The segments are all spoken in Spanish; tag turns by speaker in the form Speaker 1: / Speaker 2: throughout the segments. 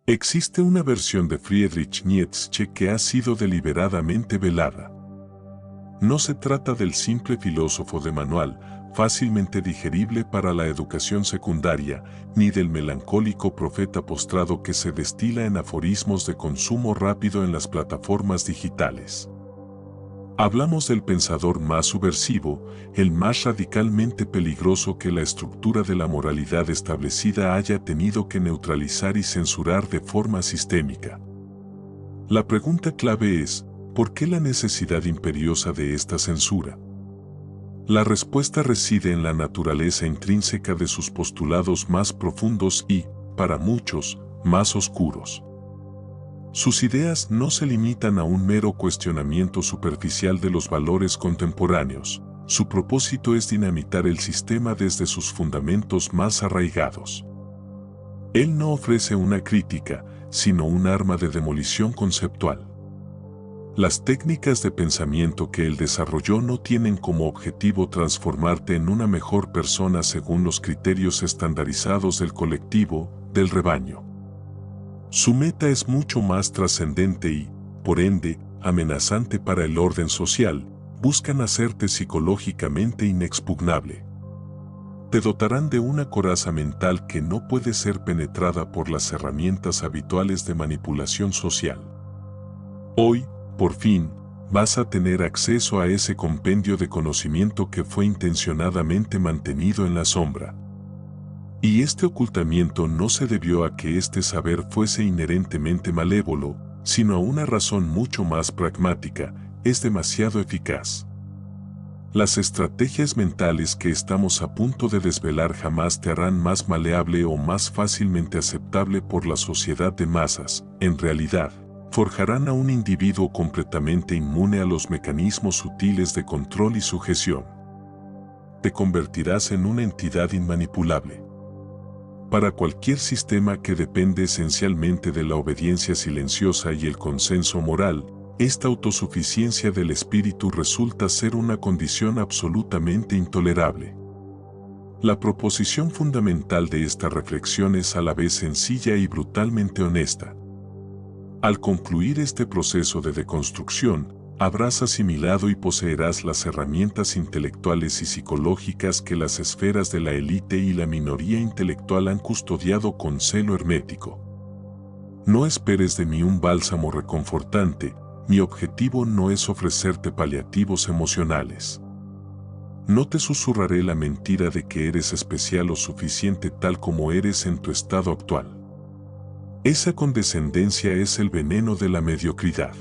Speaker 1: Existe una versión de Friedrich Nietzsche que ha sido deliberadamente velada. No se trata del simple filósofo de manual, fácilmente digerible para la educación secundaria, ni del melancólico profeta postrado que se destila en aforismos de consumo rápido en las plataformas digitales. Hablamos del pensador más subversivo, el más radicalmente peligroso que la estructura de la moralidad establecida haya tenido que neutralizar y censurar de forma sistémica. La pregunta clave es, ¿por qué la necesidad imperiosa de esta censura? La respuesta reside en la naturaleza intrínseca de sus postulados más profundos y, para muchos, más oscuros. Sus ideas no se limitan a un mero cuestionamiento superficial de los valores contemporáneos. Su propósito es dinamitar el sistema desde sus fundamentos más arraigados. Él no ofrece una crítica, sino un arma de demolición conceptual. Las técnicas de pensamiento que él desarrolló no tienen como objetivo transformarte en una mejor persona según los criterios estandarizados del colectivo, del rebaño. Su meta es mucho más trascendente y, por ende, amenazante para el orden social. Buscan hacerte psicológicamente inexpugnable. Te dotarán de una coraza mental que no puede ser penetrada por las herramientas habituales de manipulación social. Hoy, por fin, vas a tener acceso a ese compendio de conocimiento que fue intencionadamente mantenido en la sombra. Y este ocultamiento no se debió a que este saber fuese inherentemente malévolo, sino a una razón mucho más pragmática: es demasiado eficaz. Las estrategias mentales que estamos a punto de desvelar jamás te harán más maleable o más fácilmente aceptable por la sociedad de masas. En realidad, forjarán a un individuo completamente inmune a los mecanismos sutiles de control y sujeción. Te convertirás en una entidad inmanipulable. Para cualquier sistema que depende esencialmente de la obediencia silenciosa y el consenso moral, esta autosuficiencia del espíritu resulta ser una condición absolutamente intolerable. La proposición fundamental de esta reflexión es a la vez sencilla y brutalmente honesta. Al concluir este proceso de deconstrucción, habrás asimilado y poseerás las herramientas intelectuales y psicológicas que las esferas de la élite y la minoría intelectual han custodiado con celo hermético. No esperes de mí un bálsamo reconfortante. Mi objetivo no es ofrecerte paliativos emocionales. No te susurraré la mentira de que eres especial o suficiente tal como eres en tu estado actual. Esa condescendencia es el veneno de la mediocridad.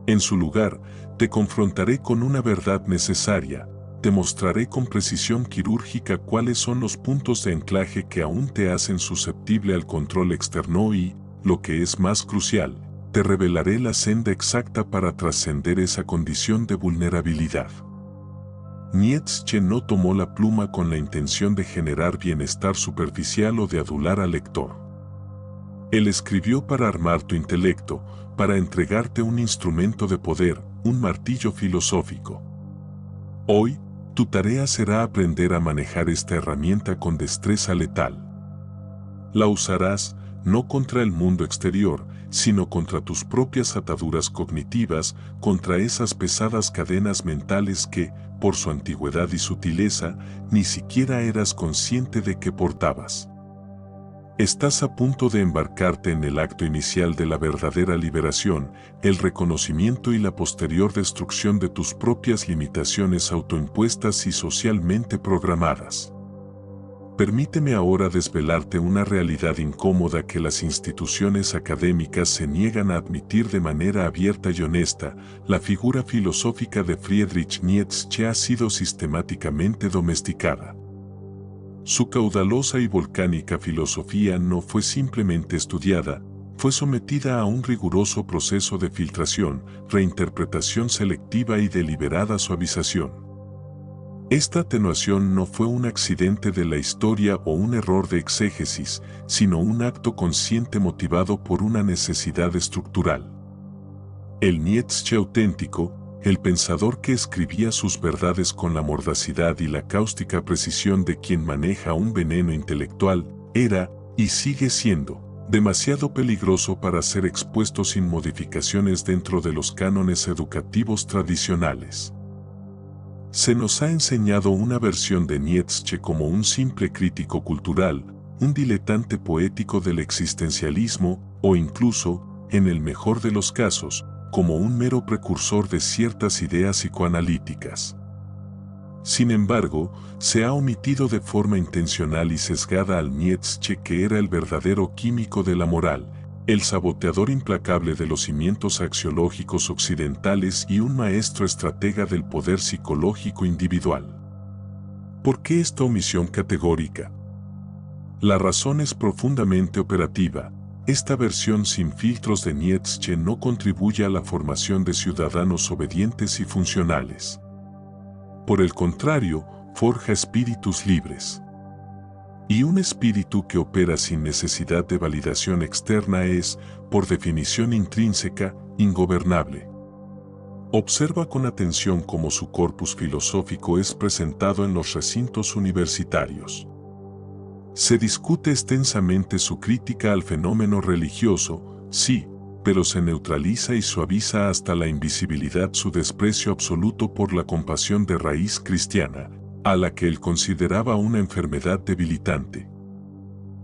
Speaker 1: En su lugar, te confrontaré con una verdad necesaria. Te mostraré con precisión quirúrgica cuáles son los puntos de anclaje que aún te hacen susceptible al control externo y, lo que es más crucial, te revelaré la senda exacta para trascender esa condición de vulnerabilidad. Nietzsche no tomó la pluma con la intención de generar bienestar superficial o de adular al lector. Él escribió para armar tu intelecto, para entregarte un instrumento de poder, un martillo filosófico. Hoy, tu tarea será aprender a manejar esta herramienta con destreza letal. La usarás, no contra el mundo exterior, sino contra tus propias ataduras cognitivas, contra esas pesadas cadenas mentales que, por su antigüedad y sutileza, ni siquiera eras consciente de que portabas. Estás a punto de embarcarte en el acto inicial de la verdadera liberación, el reconocimiento y la posterior destrucción de tus propias limitaciones autoimpuestas y socialmente programadas. Permíteme ahora desvelarte una realidad incómoda que las instituciones académicas se niegan a admitir de manera abierta y honesta. La figura filosófica de Friedrich Nietzsche ha sido sistemáticamente domesticada. Su caudalosa y volcánica filosofía no fue simplemente estudiada, fue sometida a un riguroso proceso de filtración, reinterpretación selectiva y deliberada suavización. Esta atenuación no fue un accidente de la historia o un error de exégesis, sino un acto consciente motivado por una necesidad estructural. El Nietzsche auténtico, el pensador que escribía sus verdades con la mordacidad y la cáustica precisión de quien maneja un veneno intelectual, era, y sigue siendo, demasiado peligroso para ser expuesto sin modificaciones dentro de los cánones educativos tradicionales. Se nos ha enseñado una versión de Nietzsche como un simple crítico cultural, un diletante poético del existencialismo, o incluso, en el mejor de los casos, como un mero precursor de ciertas ideas psicoanalíticas. Sin embargo, se ha omitido de forma intencional y sesgada al Nietzsche que era el verdadero químico de la moral, el saboteador implacable de los cimientos axiológicos occidentales y un maestro estratega del poder psicológico individual. ¿Por qué esta omisión categórica? La razón es profundamente operativa. Esta versión sin filtros de Nietzsche no contribuye a la formación de ciudadanos obedientes y funcionales. Por el contrario, forja espíritus libres. Y un espíritu que opera sin necesidad de validación externa es, por definición intrínseca, ingobernable. Observa con atención cómo su corpus filosófico es presentado en los recintos universitarios. Se discute extensamente su crítica al fenómeno religioso, sí, pero se neutraliza y suaviza hasta la invisibilidad su desprecio absoluto por la compasión de raíz cristiana, a la que él consideraba una enfermedad debilitante.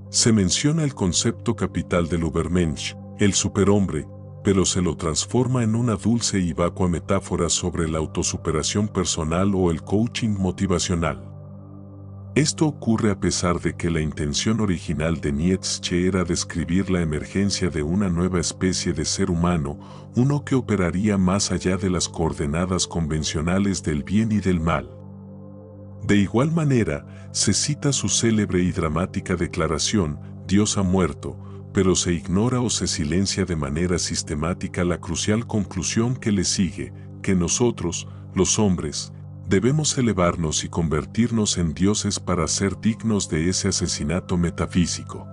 Speaker 1: Se menciona el concepto capital del Übermensch, el superhombre, pero se lo transforma en una dulce y vacua metáfora sobre la autosuperación personal o el coaching motivacional. Esto ocurre a pesar de que la intención original de Nietzsche era describir la emergencia de una nueva especie de ser humano, uno que operaría más allá de las coordenadas convencionales del bien y del mal. De igual manera, se cita su célebre y dramática declaración, Dios ha muerto, pero se ignora o se silencia de manera sistemática la crucial conclusión que le sigue, que nosotros, los hombres, debemos elevarnos y convertirnos en dioses para ser dignos de ese asesinato metafísico.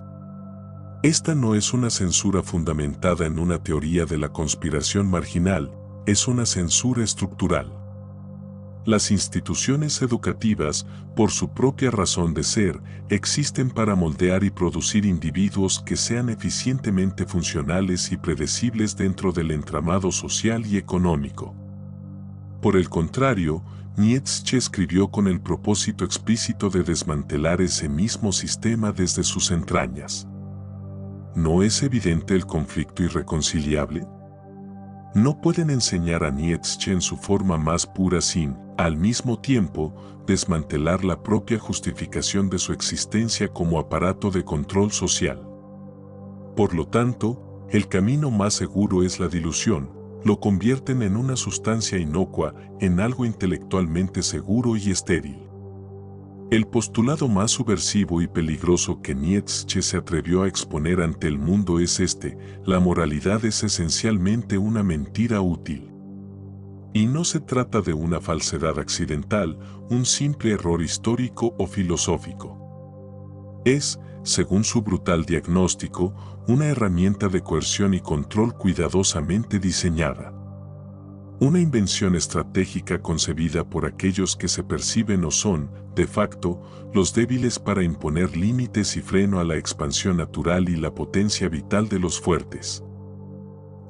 Speaker 1: Esta no es una censura fundamentada en una teoría de la conspiración marginal, es una censura estructural. Las instituciones educativas, por su propia razón de ser, existen para moldear y producir individuos que sean eficientemente funcionales y predecibles dentro del entramado social y económico. Por el contrario, Nietzsche escribió con el propósito explícito de desmantelar ese mismo sistema desde sus entrañas. ¿No es evidente el conflicto irreconciliable? No pueden enseñar a Nietzsche en su forma más pura sin, al mismo tiempo, desmantelar la propia justificación de su existencia como aparato de control social. Por lo tanto, el camino más seguro es la dilución. Lo convierten en una sustancia inocua, en algo intelectualmente seguro y estéril. El postulado más subversivo y peligroso que Nietzsche se atrevió a exponer ante el mundo es este: la moralidad es esencialmente una mentira útil. Y no se trata de una falsedad accidental, un simple error histórico o filosófico. Es, según su brutal diagnóstico, una herramienta de coerción y control cuidadosamente diseñada. Una invención estratégica concebida por aquellos que se perciben o son, de facto, los débiles para imponer límites y freno a la expansión natural y la potencia vital de los fuertes.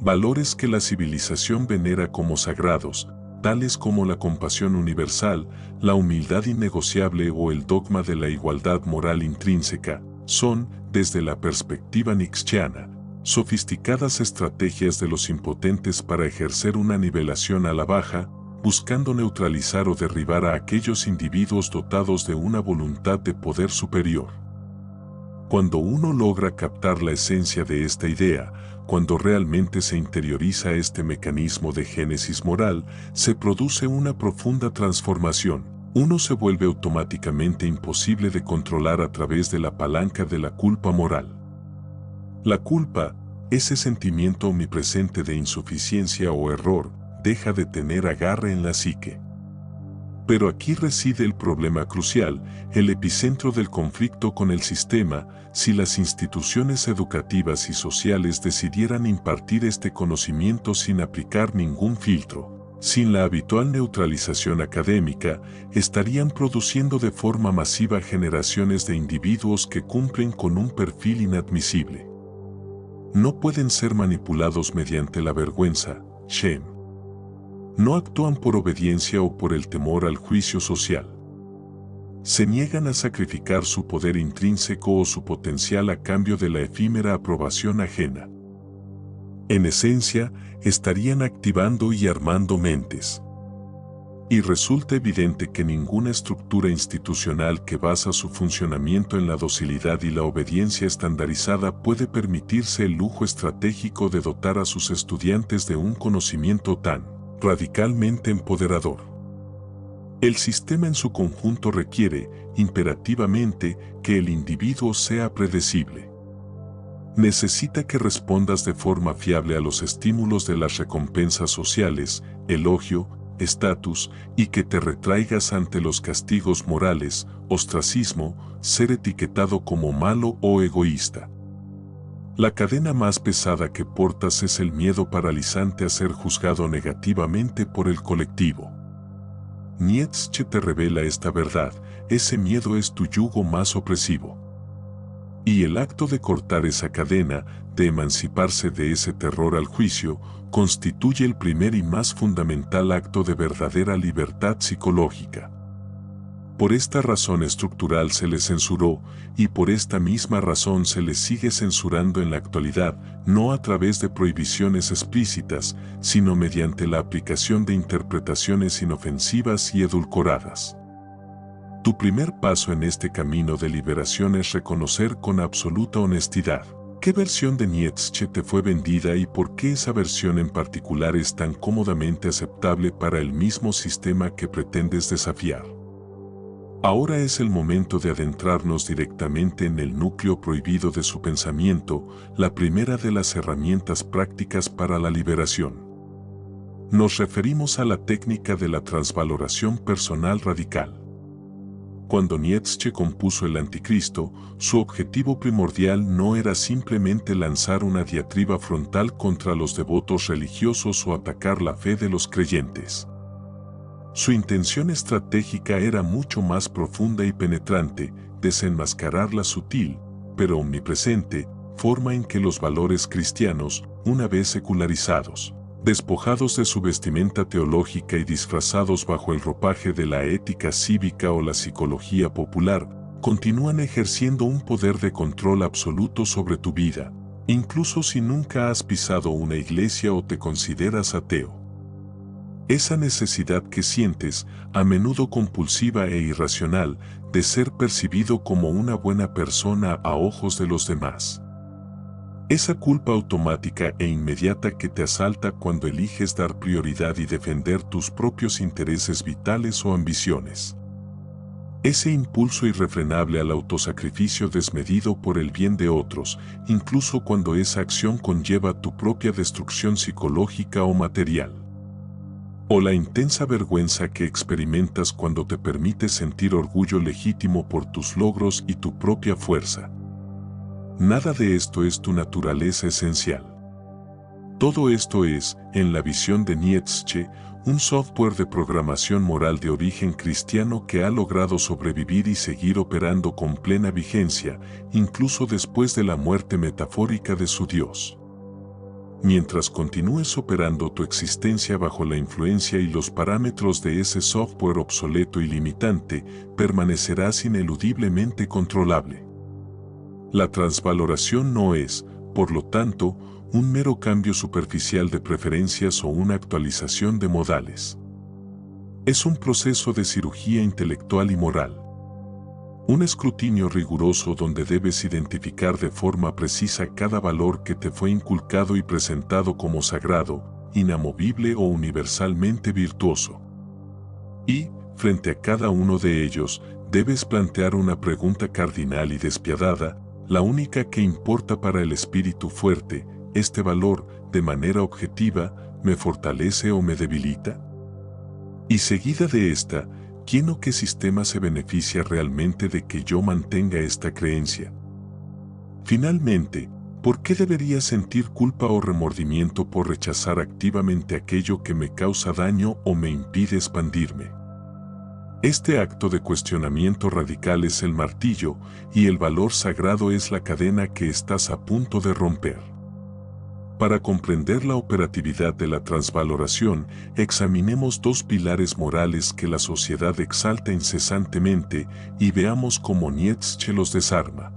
Speaker 1: Valores que la civilización venera como sagrados, tales como la compasión universal, la humildad innegociable o el dogma de la igualdad moral intrínseca, son, desde la perspectiva nietzscheana, sofisticadas estrategias de los impotentes para ejercer una nivelación a la baja, buscando neutralizar o derribar a aquellos individuos dotados de una voluntad de poder superior. Cuando uno logra captar la esencia de esta idea, cuando realmente se interioriza este mecanismo de génesis moral, se produce una profunda transformación. Uno se vuelve automáticamente imposible de controlar a través de la palanca de la culpa moral. La culpa, ese sentimiento omnipresente de insuficiencia o error, deja de tener agarre en la psique. Pero aquí reside el problema crucial, el epicentro del conflicto con el sistema. Si las instituciones educativas y sociales decidieran impartir este conocimiento sin aplicar ningún filtro, sin la habitual neutralización académica, estarían produciendo de forma masiva generaciones de individuos que cumplen con un perfil inadmisible. No pueden ser manipulados mediante la vergüenza, shame. No actúan por obediencia o por el temor al juicio social. Se niegan a sacrificar su poder intrínseco o su potencial a cambio de la efímera aprobación ajena. En esencia, estarían activando y armando mentes. Y resulta evidente que ninguna estructura institucional que basa su funcionamiento en la docilidad y la obediencia estandarizada puede permitirse el lujo estratégico de dotar a sus estudiantes de un conocimiento tan radicalmente empoderador. El sistema en su conjunto requiere, imperativamente, que el individuo sea predecible. Necesita que respondas de forma fiable a los estímulos de las recompensas sociales, elogio, estatus, y que te retraigas ante los castigos morales, ostracismo, ser etiquetado como malo o egoísta. La cadena más pesada que portas es el miedo paralizante a ser juzgado negativamente por el colectivo. Nietzsche te revela esta verdad: ese miedo es tu yugo más opresivo. Y el acto de cortar esa cadena, de emanciparse de ese terror al juicio, constituye el primer y más fundamental acto de verdadera libertad psicológica. Por esta razón estructural se le censuró, y por esta misma razón se le sigue censurando en la actualidad, no a través de prohibiciones explícitas, sino mediante la aplicación de interpretaciones inofensivas y edulcoradas. Tu primer paso en este camino de liberación es reconocer con absoluta honestidad qué versión de Nietzsche te fue vendida y por qué esa versión en particular es tan cómodamente aceptable para el mismo sistema que pretendes desafiar. Ahora es el momento de adentrarnos directamente en el núcleo prohibido de su pensamiento, la primera de las herramientas prácticas para la liberación. Nos referimos a la técnica de la transvaloración personal radical. Cuando Nietzsche compuso El Anticristo, su objetivo primordial no era simplemente lanzar una diatriba frontal contra los devotos religiosos o atacar la fe de los creyentes. Su intención estratégica era mucho más profunda y penetrante: desenmascarar la sutil, pero omnipresente, forma en que los valores cristianos, una vez secularizados, despojados de su vestimenta teológica y disfrazados bajo el ropaje de la ética cívica o la psicología popular, continúan ejerciendo un poder de control absoluto sobre tu vida, incluso si nunca has pisado una iglesia o te consideras ateo. Esa necesidad que sientes, a menudo compulsiva e irracional, de ser percibido como una buena persona a ojos de los demás. Esa culpa automática e inmediata que te asalta cuando eliges dar prioridad y defender tus propios intereses vitales o ambiciones. Ese impulso irrefrenable al autosacrificio desmedido por el bien de otros, incluso cuando esa acción conlleva tu propia destrucción psicológica o material. O la intensa vergüenza que experimentas cuando te permites sentir orgullo legítimo por tus logros y tu propia fuerza. Nada de esto es tu naturaleza esencial. Todo esto es, en la visión de Nietzsche, un software de programación moral de origen cristiano que ha logrado sobrevivir y seguir operando con plena vigencia, incluso después de la muerte metafórica de su Dios. Mientras continúes operando tu existencia bajo la influencia y los parámetros de ese software obsoleto y limitante, permanecerás ineludiblemente controlable. La transvaloración no es, por lo tanto, un mero cambio superficial de preferencias o una actualización de modales. Es un proceso de cirugía intelectual y moral. Un escrutinio riguroso donde debes identificar de forma precisa cada valor que te fue inculcado y presentado como sagrado, inamovible o universalmente virtuoso. Y, frente a cada uno de ellos, debes plantear una pregunta cardinal y despiadada, la única que importa para el espíritu fuerte: ¿este valor, de manera objetiva, me fortalece o me debilita? Y seguida de esta, ¿quién o qué sistema se beneficia realmente de que yo mantenga esta creencia? Finalmente, ¿por qué debería sentir culpa o remordimiento por rechazar activamente aquello que me causa daño o me impide expandirme? Este acto de cuestionamiento radical es el martillo, y el valor sagrado es la cadena que estás a punto de romper. Para comprender la operatividad de la transvaloración, examinemos dos pilares morales que la sociedad exalta incesantemente y veamos cómo Nietzsche los desarma.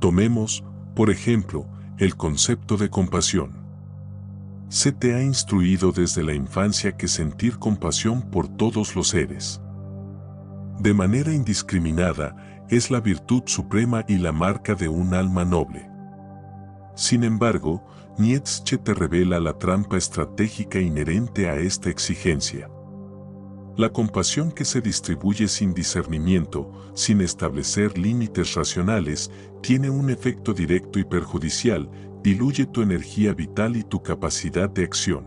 Speaker 1: Tomemos, por ejemplo, el concepto de compasión. Se te ha instruido desde la infancia que sentir compasión por todos los seres, de manera indiscriminada, es la virtud suprema y la marca de un alma noble. Sin embargo, Nietzsche te revela la trampa estratégica inherente a esta exigencia. La compasión que se distribuye sin discernimiento, sin establecer límites racionales, tiene un efecto directo y perjudicial, diluye tu energía vital y tu capacidad de acción.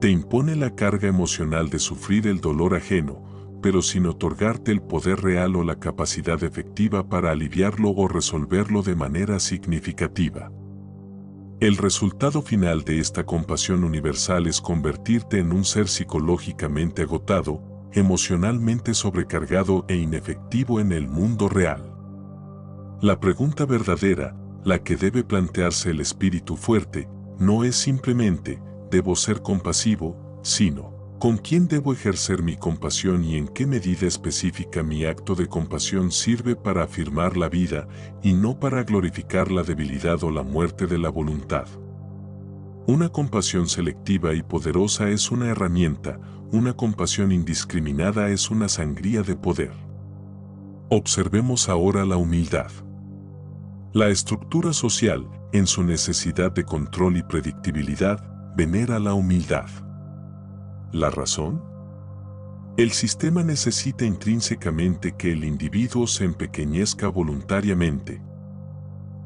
Speaker 1: Te impone la carga emocional de sufrir el dolor ajeno, pero sin otorgarte el poder real o la capacidad efectiva para aliviarlo o resolverlo de manera significativa. El resultado final de esta compasión universal es convertirte en un ser psicológicamente agotado, emocionalmente sobrecargado e inefectivo en el mundo real. La pregunta verdadera, la que debe plantearse el espíritu fuerte, no es simplemente, ¿debo ser compasivo?, sino, ¿con quién debo ejercer mi compasión y en qué medida específica mi acto de compasión sirve para afirmar la vida y no para glorificar la debilidad o la muerte de la voluntad? Una compasión selectiva y poderosa es una herramienta, una compasión indiscriminada es una sangría de poder. Observemos ahora la humildad. La estructura social, en su necesidad de control y predictibilidad, venera la humildad. ¿La razón? El sistema necesita intrínsecamente que el individuo se empequeñezca voluntariamente.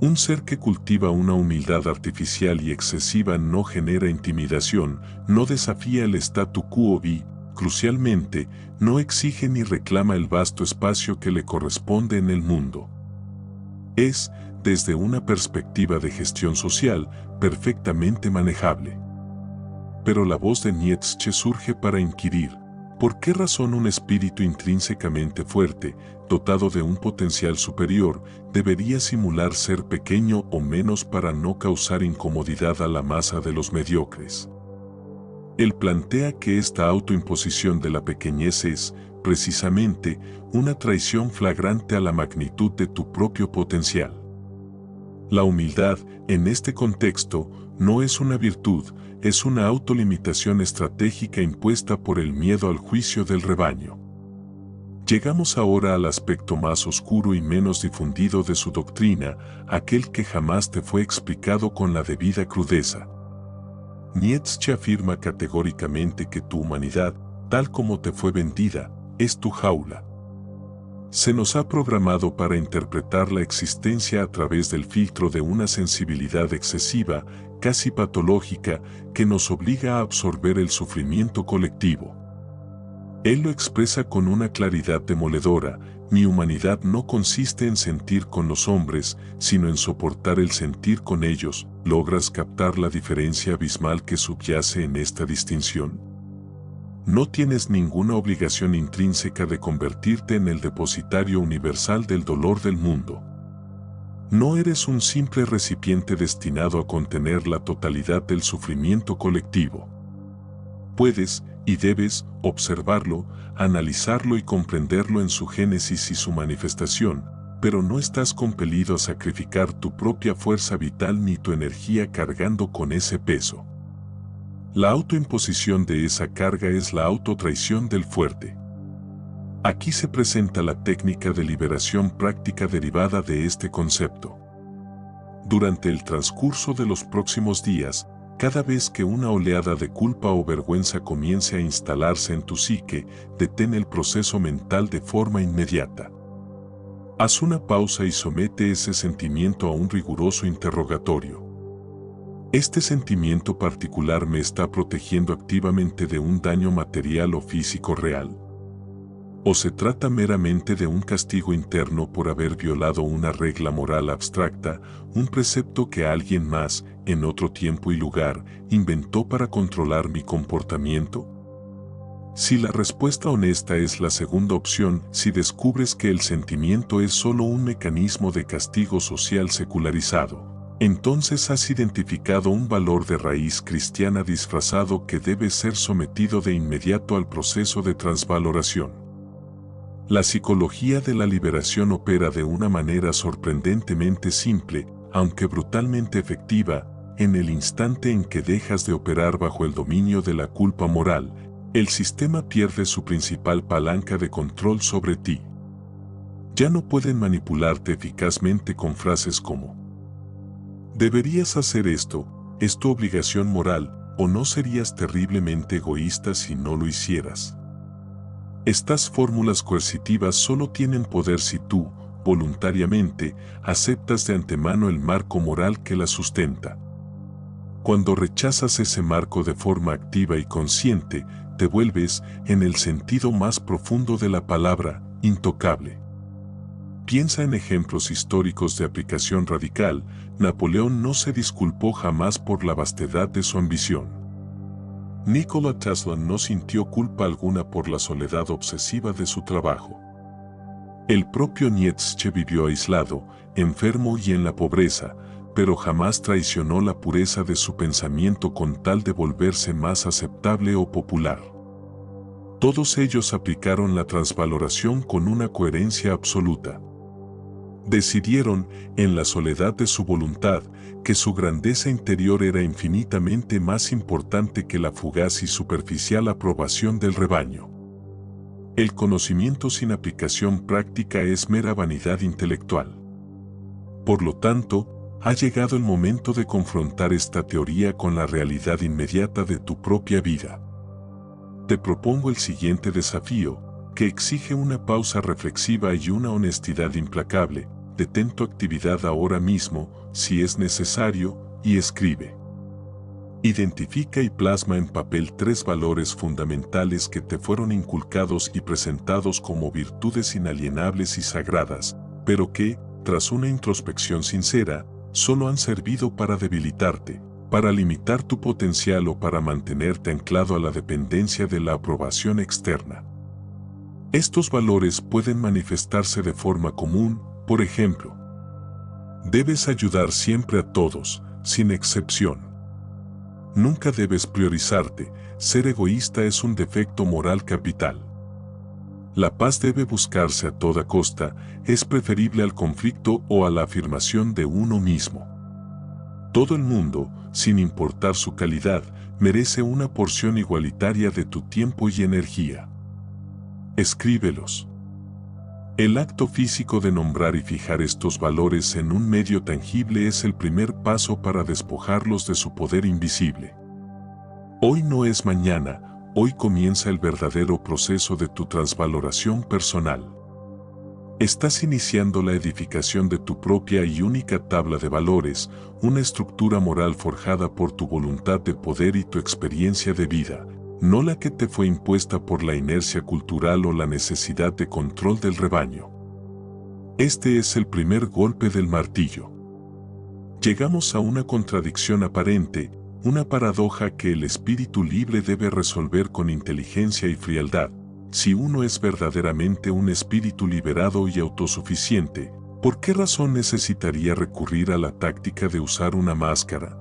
Speaker 1: Un ser que cultiva una humildad artificial y excesiva no genera intimidación, no desafía el statu quo y, crucialmente, no exige ni reclama el vasto espacio que le corresponde en el mundo. Es, desde una perspectiva de gestión social, perfectamente manejable. Pero la voz de Nietzsche surge para inquirir, ¿por qué razón un espíritu intrínsecamente fuerte, dotado de un potencial superior, debería simular ser pequeño o menos para no causar incomodidad a la masa de los mediocres? Él plantea que esta autoimposición de la pequeñez es, precisamente, una traición flagrante a la magnitud de tu propio potencial. La humildad, en este contexto, no es una virtud, es una autolimitación estratégica impuesta por el miedo al juicio del rebaño. Llegamos ahora al aspecto más oscuro y menos difundido de su doctrina, aquel que jamás te fue explicado con la debida crudeza. Nietzsche afirma categóricamente que tu humanidad, tal como te fue vendida, es tu jaula. Se nos ha programado para interpretar la existencia a través del filtro de una sensibilidad excesiva, casi patológica, que nos obliga a absorber el sufrimiento colectivo. Él lo expresa con una claridad demoledora: mi humanidad no consiste en sentir con los hombres, sino en soportar el sentir con ellos. ¿Logras captar la diferencia abismal que subyace en esta distinción? No tienes ninguna obligación intrínseca de convertirte en el depositario universal del dolor del mundo. No eres un simple recipiente destinado a contener la totalidad del sufrimiento colectivo. Puedes, y debes, observarlo, analizarlo y comprenderlo en su génesis y su manifestación, pero no estás compelido a sacrificar tu propia fuerza vital ni tu energía cargando con ese peso. La autoimposición de esa carga es la autotraición del fuerte. Aquí se presenta la técnica de liberación práctica derivada de este concepto. Durante el transcurso de los próximos días, cada vez que una oleada de culpa o vergüenza comience a instalarse en tu psique, detén el proceso mental de forma inmediata. Haz una pausa y somete ese sentimiento a un riguroso interrogatorio. ¿Este sentimiento particular me está protegiendo activamente de un daño material o físico real? ¿O se trata meramente de un castigo interno por haber violado una regla moral abstracta, un precepto que alguien más, en otro tiempo y lugar, inventó para controlar mi comportamiento? Si la respuesta honesta es la segunda opción, si descubres que el sentimiento es solo un mecanismo de castigo social secularizado, Entonces has identificado un valor de raíz cristiana disfrazado que debe ser sometido de inmediato al proceso de transvaloración. La psicología de la liberación opera de una manera sorprendentemente simple, aunque brutalmente efectiva, en el instante en que dejas de operar bajo el dominio de la culpa moral, el sistema pierde su principal palanca de control sobre ti. Ya no pueden manipularte eficazmente con frases como «deberías hacer esto, es tu obligación moral», o «no serías terriblemente egoísta si no lo hicieras». Estas fórmulas coercitivas solo tienen poder si tú, voluntariamente, aceptas de antemano el marco moral que las sustenta. Cuando rechazas ese marco de forma activa y consciente, te vuelves, en el sentido más profundo de la palabra, intocable. Piensa en ejemplos históricos de aplicación radical. Napoleón no se disculpó jamás por la vastedad de su ambición. Nikola Tesla no sintió culpa alguna por la soledad obsesiva de su trabajo. El propio Nietzsche vivió aislado, enfermo y en la pobreza, pero jamás traicionó la pureza de su pensamiento con tal de volverse más aceptable o popular. Todos ellos aplicaron la transvaloración con una coherencia absoluta. Decidieron, en la soledad de su voluntad, que su grandeza interior era infinitamente más importante que la fugaz y superficial aprobación del rebaño. El conocimiento sin aplicación práctica es mera vanidad intelectual. Por lo tanto, ha llegado el momento de confrontar esta teoría con la realidad inmediata de tu propia vida. Te propongo el siguiente desafío, que exige una pausa reflexiva y una honestidad implacable. Detén tu actividad ahora mismo, si es necesario, y escribe. Identifica y plasma en papel 3 valores fundamentales que te fueron inculcados y presentados como virtudes inalienables y sagradas, pero que, tras una introspección sincera, solo han servido para debilitarte, para limitar tu potencial o para mantenerte anclado a la dependencia de la aprobación externa. Estos valores pueden manifestarse de forma común. Por ejemplo, debes ayudar siempre a todos, sin excepción. Nunca debes priorizarte. Ser egoísta es un defecto moral capital. La paz debe buscarse a toda costa, es preferible al conflicto o a la afirmación de uno mismo. Todo el mundo, sin importar su calidad, merece una porción igualitaria de tu tiempo y energía. Escríbelos. El acto físico de nombrar y fijar estos valores en un medio tangible es el primer paso para despojarlos de su poder invisible. Hoy no es mañana, hoy comienza el verdadero proceso de tu transvaloración personal. Estás iniciando la edificación de tu propia y única tabla de valores, una estructura moral forjada por tu voluntad de poder y tu experiencia de vida, no la que te fue impuesta por la inercia cultural o la necesidad de control del rebaño. Este es el primer golpe del martillo. Llegamos a una contradicción aparente, una paradoja que el espíritu libre debe resolver con inteligencia y frialdad. Si uno es verdaderamente un espíritu liberado y autosuficiente, ¿por qué razón necesitaría recurrir a la táctica de usar una máscara?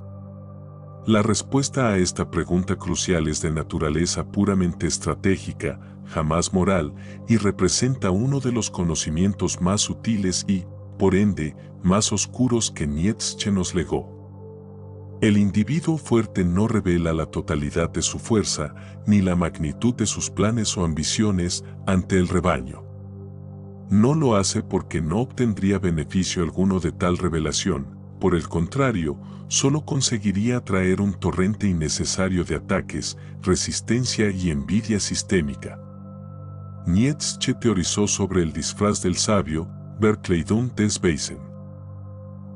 Speaker 1: La respuesta a esta pregunta crucial es de naturaleza puramente estratégica, jamás moral, y representa uno de los conocimientos más sutiles y, por ende, más oscuros que Nietzsche nos legó. El individuo fuerte no revela la totalidad de su fuerza, ni la magnitud de sus planes o ambiciones ante el rebaño. No lo hace porque no obtendría beneficio alguno de tal revelación. Por el contrario, solo conseguiría atraer un torrente innecesario de ataques, resistencia y envidia sistémica. Nietzsche teorizó sobre el disfraz del sabio, Verkleidung des Weisen.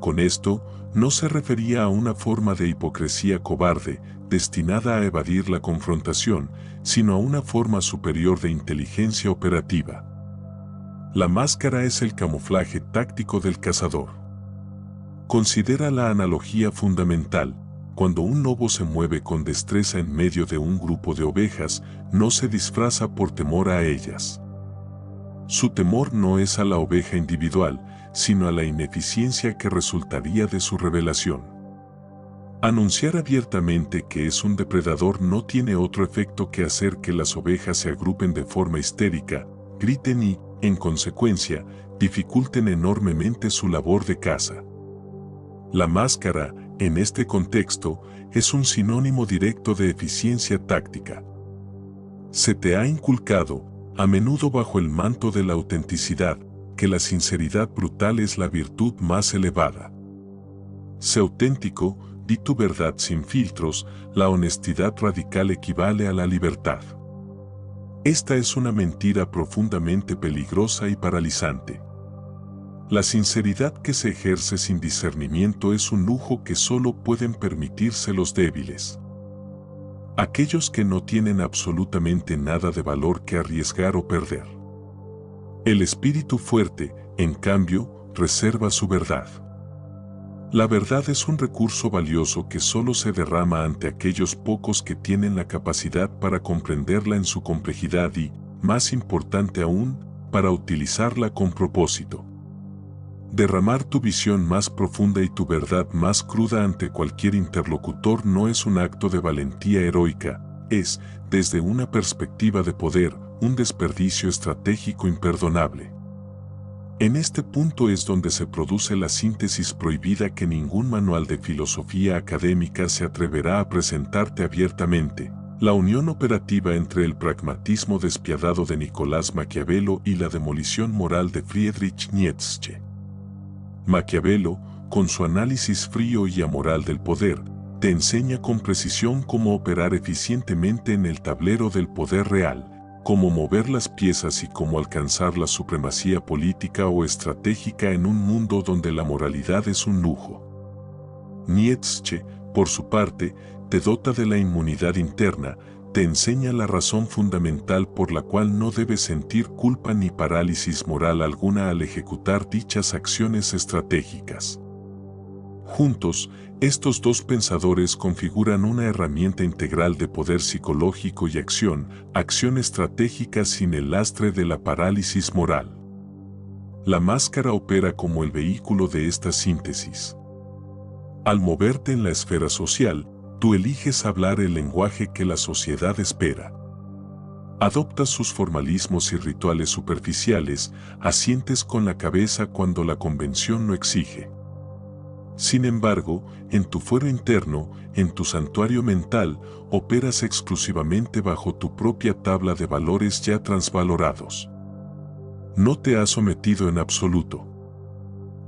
Speaker 1: Con esto, no se refería a una forma de hipocresía cobarde, destinada a evadir la confrontación, sino a una forma superior de inteligencia operativa. La máscara es el camuflaje táctico del cazador. Considera la analogía fundamental. Cuando un lobo se mueve con destreza en medio de un grupo de ovejas, no se disfraza por temor a ellas. Su temor no es a la oveja individual, sino a la ineficiencia que resultaría de su revelación. Anunciar abiertamente que es un depredador no tiene otro efecto que hacer que las ovejas se agrupen de forma histérica, griten y, en consecuencia, dificulten enormemente su labor de caza. La máscara, en este contexto, es un sinónimo directo de eficiencia táctica. Se te ha inculcado, a menudo bajo el manto de la autenticidad, que la sinceridad brutal es la virtud más elevada. Sé auténtico, di tu verdad sin filtros, la honestidad radical equivale a la libertad. Esta es una mentira profundamente peligrosa y paralizante. La sinceridad que se ejerce sin discernimiento es un lujo que solo pueden permitirse los débiles. Aquellos que no tienen absolutamente nada de valor que arriesgar o perder. El espíritu fuerte, en cambio, reserva su verdad. La verdad es un recurso valioso que solo se derrama ante aquellos pocos que tienen la capacidad para comprenderla en su complejidad y, más importante aún, para utilizarla con propósito. Derramar tu visión más profunda y tu verdad más cruda ante cualquier interlocutor no es un acto de valentía heroica, es, desde una perspectiva de poder, un desperdicio estratégico imperdonable. En este punto es donde se produce la síntesis prohibida que ningún manual de filosofía académica se atreverá a presentarte abiertamente, la unión operativa entre el pragmatismo despiadado de Nicolás Maquiavelo y la demolición moral de Friedrich Nietzsche. Maquiavelo, con su análisis frío y amoral del poder, te enseña con precisión cómo operar eficientemente en el tablero del poder real, cómo mover las piezas y cómo alcanzar la supremacía política o estratégica en un mundo donde la moralidad es un lujo. Nietzsche, por su parte, te dota de la inmunidad interna, te enseña la razón fundamental por la cual no debes sentir culpa ni parálisis moral alguna al ejecutar dichas acciones estratégicas. Juntos, estos dos pensadores configuran una herramienta integral de poder psicológico y acción estratégica sin el lastre de la parálisis moral. La máscara opera como el vehículo de esta síntesis. Al moverte en la esfera social, tú eliges hablar el lenguaje que la sociedad espera. Adoptas sus formalismos y rituales superficiales, asientes con la cabeza cuando la convención lo exige. Sin embargo, en tu fuero interno, en tu santuario mental, operas exclusivamente bajo tu propia tabla de valores ya transvalorados. No te has sometido en absoluto.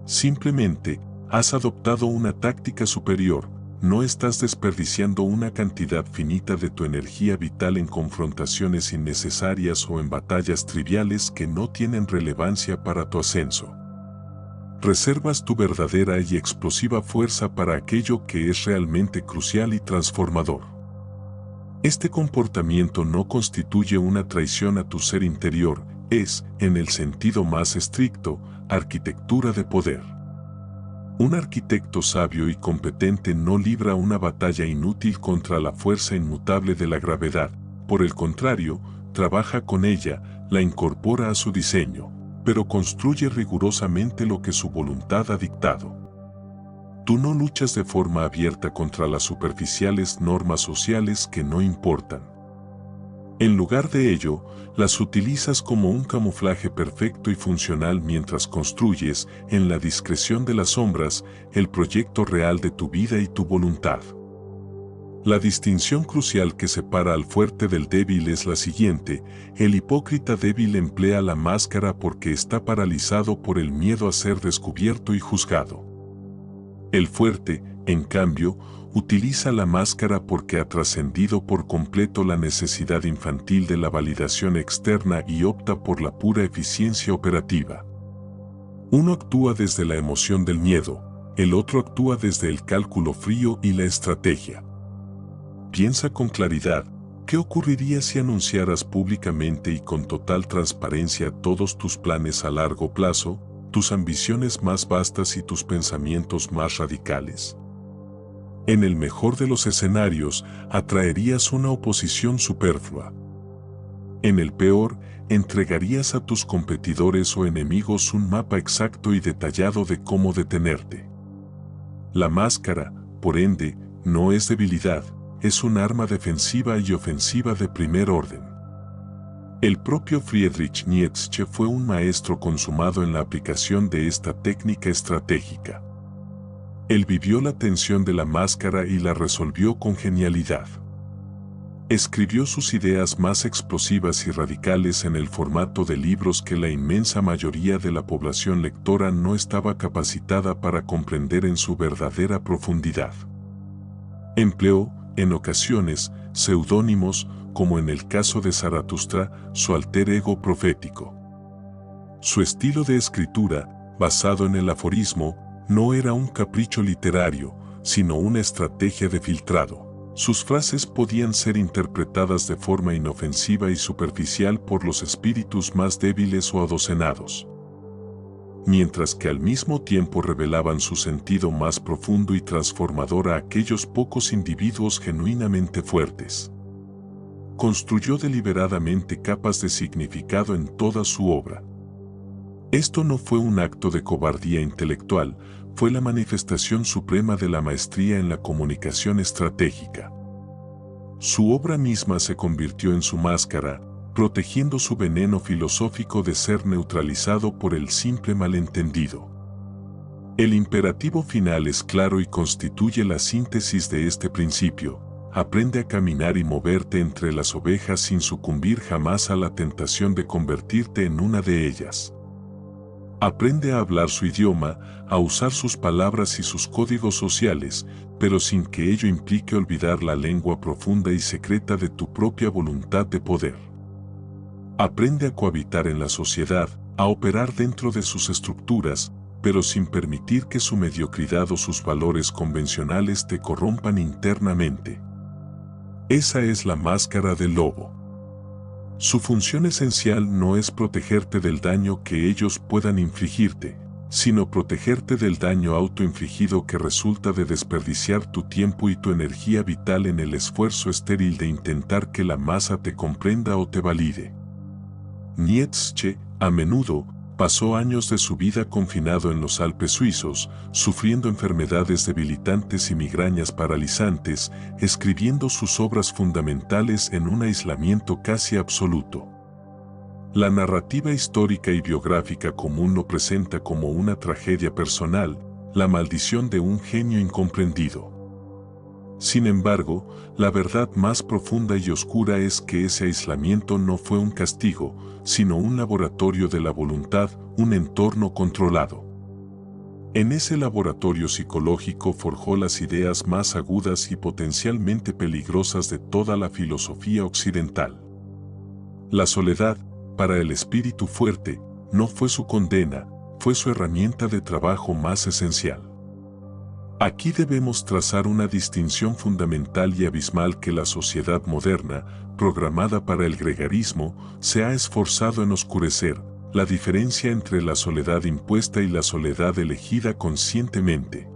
Speaker 1: Simplemente, has adoptado una táctica superior. No estás desperdiciando una cantidad finita de tu energía vital en confrontaciones innecesarias o en batallas triviales que no tienen relevancia para tu ascenso. Reservas tu verdadera y explosiva fuerza para aquello que es realmente crucial y transformador. Este comportamiento no constituye una traición a tu ser interior, es, en el sentido más estricto, arquitectura de poder. Un arquitecto sabio y competente no libra una batalla inútil contra la fuerza inmutable de la gravedad, por el contrario, trabaja con ella, la incorpora a su diseño, pero construye rigurosamente lo que su voluntad ha dictado. Tú no luchas de forma abierta contra las superficiales normas sociales que no importan. En lugar de ello, las utilizas como un camuflaje perfecto y funcional mientras construyes, en la discreción de las sombras, el proyecto real de tu vida y tu voluntad. La distinción crucial que separa al fuerte del débil es la siguiente: el hipócrita débil emplea la máscara porque está paralizado por el miedo a ser descubierto y juzgado. El fuerte, en cambio, utiliza la máscara porque ha trascendido por completo la necesidad infantil de la validación externa y opta por la pura eficiencia operativa. Uno actúa desde la emoción del miedo, el otro actúa desde el cálculo frío y la estrategia. Piensa con claridad, ¿qué ocurriría si anunciaras públicamente y con total transparencia todos tus planes a largo plazo, tus ambiciones más vastas y tus pensamientos más radicales? En el mejor de los escenarios, atraerías una oposición superflua. En el peor, entregarías a tus competidores o enemigos un mapa exacto y detallado de cómo detenerte. La máscara, por ende, no es debilidad, es un arma defensiva y ofensiva de primer orden. El propio Friedrich Nietzsche fue un maestro consumado en la aplicación de esta técnica estratégica. Él vivió la tensión de la máscara y la resolvió con genialidad. Escribió sus ideas más explosivas y radicales en el formato de libros que la inmensa mayoría de la población lectora no estaba capacitada para comprender en su verdadera profundidad. Empleó, en ocasiones, seudónimos, como en el caso de Zaratustra, su alter ego profético. Su estilo de escritura, basado en el aforismo, no era un capricho literario, sino una estrategia de filtrado. Sus frases podían ser interpretadas de forma inofensiva y superficial por los espíritus más débiles o adocenados, mientras que al mismo tiempo revelaban su sentido más profundo y transformador a aquellos pocos individuos genuinamente fuertes. Construyó deliberadamente capas de significado en toda su obra. Esto no fue un acto de cobardía intelectual, fue la manifestación suprema de la maestría en la comunicación estratégica. Su obra misma se convirtió en su máscara, protegiendo su veneno filosófico de ser neutralizado por el simple malentendido. El imperativo final es claro y constituye la síntesis de este principio: aprende a caminar y moverte entre las ovejas sin sucumbir jamás a la tentación de convertirte en una de ellas. Aprende a hablar su idioma, a usar sus palabras y sus códigos sociales, pero sin que ello implique olvidar la lengua profunda y secreta de tu propia voluntad de poder. Aprende a cohabitar en la sociedad, a operar dentro de sus estructuras, pero sin permitir que su mediocridad o sus valores convencionales te corrompan internamente. Esa es la máscara del lobo. Su función esencial no es protegerte del daño que ellos puedan infligirte, sino protegerte del daño autoinfligido que resulta de desperdiciar tu tiempo y tu energía vital en el esfuerzo estéril de intentar que la masa te comprenda o te valide. Nietzsche, a menudo, pasó años de su vida confinado en los Alpes suizos, sufriendo enfermedades debilitantes y migrañas paralizantes, escribiendo sus obras fundamentales en un aislamiento casi absoluto. La narrativa histórica y biográfica común lo presenta como una tragedia personal, la maldición de un genio incomprendido. Sin embargo, la verdad más profunda y oscura es que ese aislamiento no fue un castigo, sino un laboratorio de la voluntad, un entorno controlado. En ese laboratorio psicológico forjó las ideas más agudas y potencialmente peligrosas de toda la filosofía occidental. La soledad, para el espíritu fuerte, no fue su condena, fue su herramienta de trabajo más esencial. Aquí debemos trazar una distinción fundamental y abismal que la sociedad moderna, programada para el gregarismo, se ha esforzado en oscurecer: la diferencia entre la soledad impuesta y la soledad elegida conscientemente.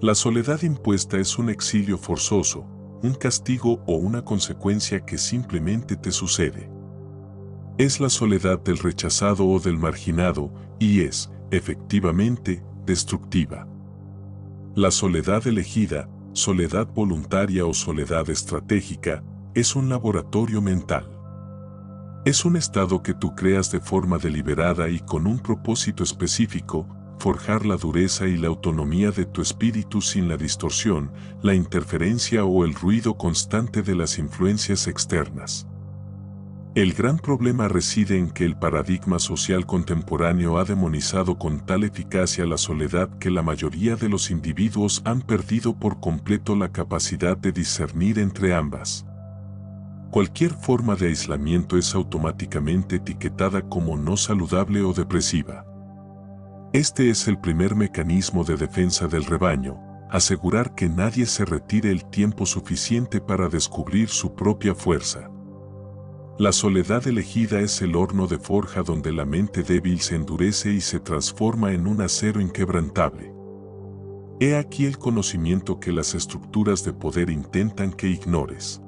Speaker 1: La soledad impuesta es un exilio forzoso, un castigo o una consecuencia que simplemente te sucede. Es la soledad del rechazado o del marginado, y es, efectivamente, destructiva. La soledad elegida, soledad voluntaria o soledad estratégica, es un laboratorio mental. Es un estado que tú creas de forma deliberada y con un propósito específico: forjar la dureza y la autonomía de tu espíritu sin la distorsión, la interferencia o el ruido constante de las influencias externas. El gran problema reside en que el paradigma social contemporáneo ha demonizado con tal eficacia la soledad que la mayoría de los individuos han perdido por completo la capacidad de discernir entre ambas. Cualquier forma de aislamiento es automáticamente etiquetada como no saludable o depresiva. Este es el primer mecanismo de defensa del rebaño: asegurar que nadie se retire el tiempo suficiente para descubrir su propia fuerza. La soledad elegida es el horno de forja donde la mente débil se endurece y se transforma en un acero inquebrantable. He aquí el conocimiento que las estructuras de poder intentan que ignores.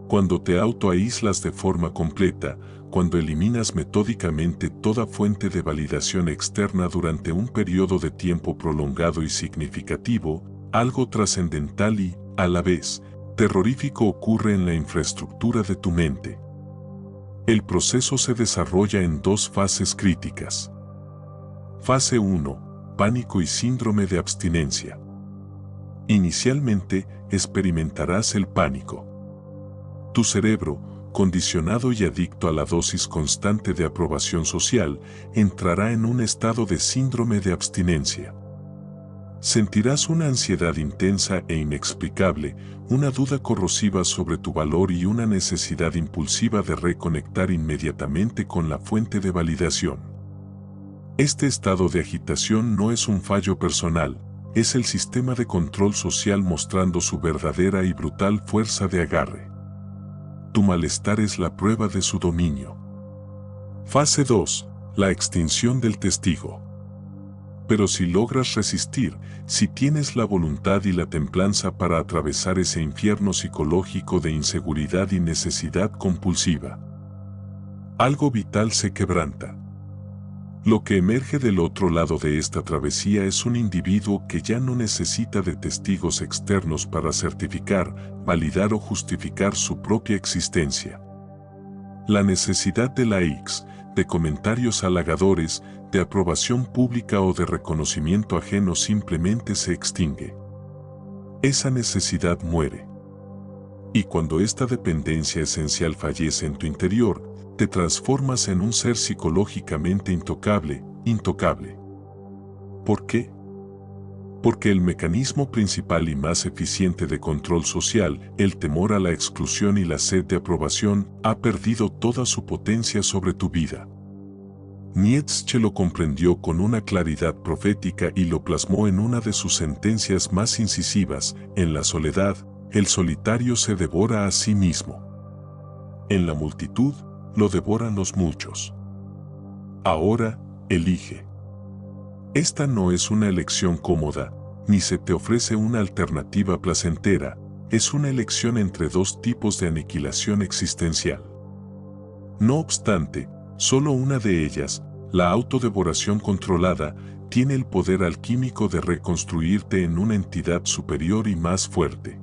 Speaker 1: Cuando te autoaíslas de forma completa, cuando eliminas metódicamente toda fuente de validación externa durante un periodo de tiempo prolongado y significativo, algo trascendental y, a la vez, terrorífico ocurre en la infraestructura de tu mente. El proceso se desarrolla en dos fases críticas. Fase 1. Pánico y síndrome de abstinencia. Inicialmente, experimentarás el pánico. Tu cerebro, condicionado y adicto a la dosis constante de aprobación social, entrará en un estado de síndrome de abstinencia. Sentirás una ansiedad intensa e inexplicable, una duda corrosiva sobre tu valor y una necesidad impulsiva de reconectar inmediatamente con la fuente de validación. Este estado de agitación no es un fallo personal, es el sistema de control social mostrando su verdadera y brutal fuerza de agarre. Tu malestar es la prueba de su dominio. Fase 2. La extinción del testigo. Pero si logras resistir, si tienes la voluntad y la templanza para atravesar ese infierno psicológico de inseguridad y necesidad compulsiva, algo vital se quebranta. Lo que emerge del otro lado de esta travesía es un individuo que ya no necesita de testigos externos para certificar, validar o justificar su propia existencia. La necesidad de likes, de comentarios halagadores, de aprobación pública o de reconocimiento ajeno simplemente se extingue. Esa necesidad muere. Y cuando esta dependencia esencial fallece en tu interior, te transformas en un ser psicológicamente intocable. ¿Por qué? Porque el mecanismo principal y más eficiente de control social, el temor a la exclusión y la sed de aprobación, ha perdido toda su potencia sobre tu vida. Nietzsche lo comprendió con una claridad profética y lo plasmó en una de sus sentencias más incisivas: en la soledad, el solitario se devora a sí mismo. En la multitud, lo devoran los muchos. Ahora, elige. Esta no es una elección cómoda, ni se te ofrece una alternativa placentera, es una elección entre dos tipos de aniquilación existencial. No obstante, solo una de ellas, la autodevoración controlada, tiene el poder alquímico de reconstruirte en una entidad superior y más fuerte.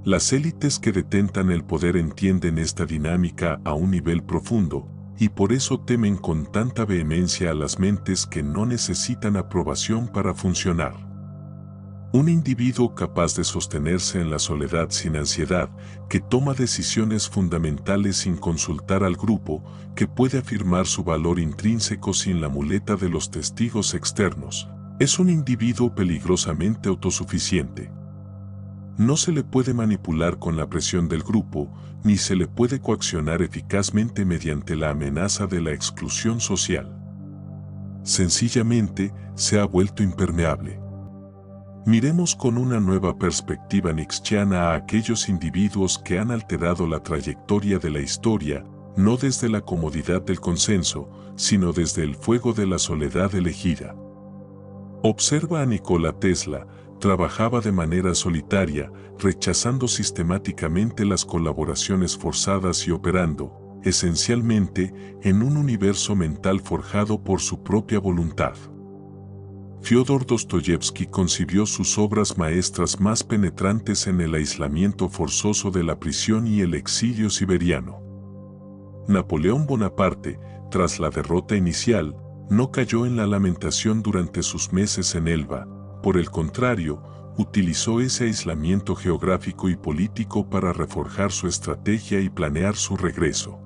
Speaker 1: Las élites que detentan el poder entienden esta dinámica a un nivel profundo, y por eso temen con tanta vehemencia a las mentes que no necesitan aprobación para funcionar. Un individuo capaz de sostenerse en la soledad sin ansiedad, que toma decisiones fundamentales sin consultar al grupo, que puede afirmar su valor intrínseco sin la muleta de los testigos externos, es un individuo peligrosamente autosuficiente. No se le puede manipular con la presión del grupo, ni se le puede coaccionar eficazmente mediante la amenaza de la exclusión social. Sencillamente, se ha vuelto impermeable. Miremos con una nueva perspectiva nietzscheana a aquellos individuos que han alterado la trayectoria de la historia, no desde la comodidad del consenso, sino desde el fuego de la soledad elegida. Observa a Nikola Tesla. Trabajaba de manera solitaria, rechazando sistemáticamente las colaboraciones forzadas y operando, esencialmente, en un universo mental forjado por su propia voluntad. Fyodor Dostoyevsky concibió sus obras maestras más penetrantes en el aislamiento forzoso de la prisión y el exilio siberiano. Napoleón Bonaparte, tras la derrota inicial, no cayó en la lamentación durante sus meses en Elba. Por el contrario, utilizó ese aislamiento geográfico y político para reforjar su estrategia y planear su regreso.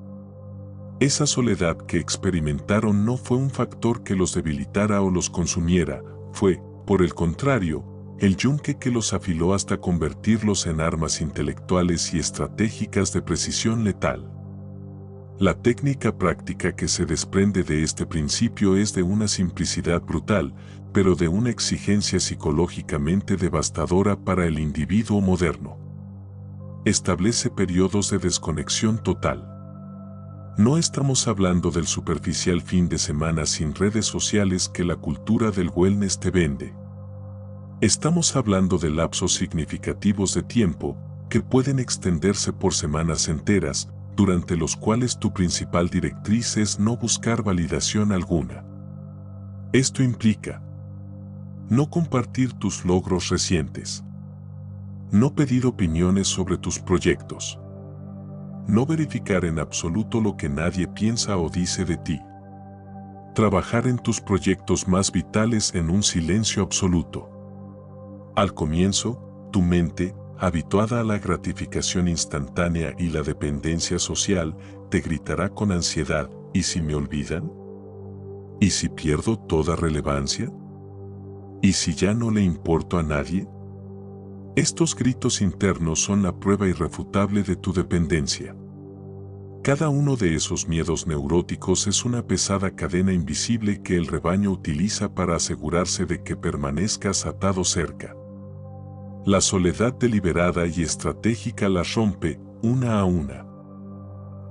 Speaker 1: Esa soledad que experimentaron no fue un factor que los debilitara o los consumiera, fue, por el contrario, el yunque que los afiló hasta convertirlos en armas intelectuales y estratégicas de precisión letal. La técnica práctica que se desprende de este principio es de una simplicidad brutal, pero de una exigencia psicológicamente devastadora para el individuo moderno. Establece periodos de desconexión total. No estamos hablando del superficial fin de semana sin redes sociales que la cultura del wellness te vende. Estamos hablando de lapsos significativos de tiempo, que pueden extenderse por semanas enteras, durante los cuales tu principal directriz es no buscar validación alguna. Esto implica no compartir tus logros recientes, no pedir opiniones sobre tus proyectos, no verificar en absoluto lo que nadie piensa o dice de ti, trabajar en tus proyectos más vitales en un silencio absoluto. Al comienzo, tu mente, habituada a la gratificación instantánea y la dependencia social, te gritará con ansiedad: ¿y si me olvidan? ¿Y si pierdo toda relevancia? ¿Y si ya no le importo a nadie? Estos gritos internos son la prueba irrefutable de tu dependencia. Cada uno de esos miedos neuróticos es una pesada cadena invisible que el rebaño utiliza para asegurarse de que permanezcas atado cerca. La soledad deliberada y estratégica las rompe, una a una.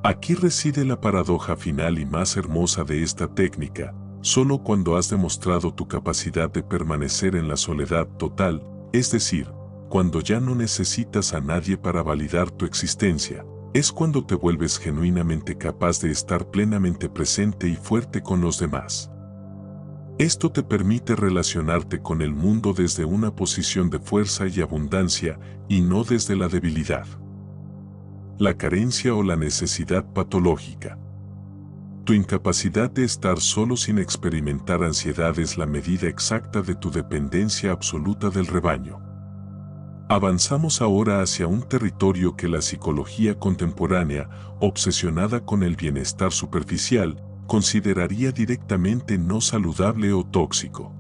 Speaker 1: Aquí reside la paradoja final y más hermosa de esta técnica: solo cuando has demostrado tu capacidad de permanecer en la soledad total, es decir, cuando ya no necesitas a nadie para validar tu existencia, es cuando te vuelves genuinamente capaz de estar plenamente presente y fuerte con los demás. Esto te permite relacionarte con el mundo desde una posición de fuerza y abundancia, y no desde la debilidad, la carencia o la necesidad patológica. Tu incapacidad de estar solo sin experimentar ansiedad es la medida exacta de tu dependencia absoluta del rebaño. Avanzamos ahora hacia un territorio que la psicología contemporánea, obsesionada con el bienestar superficial, consideraría directamente no saludable o tóxico.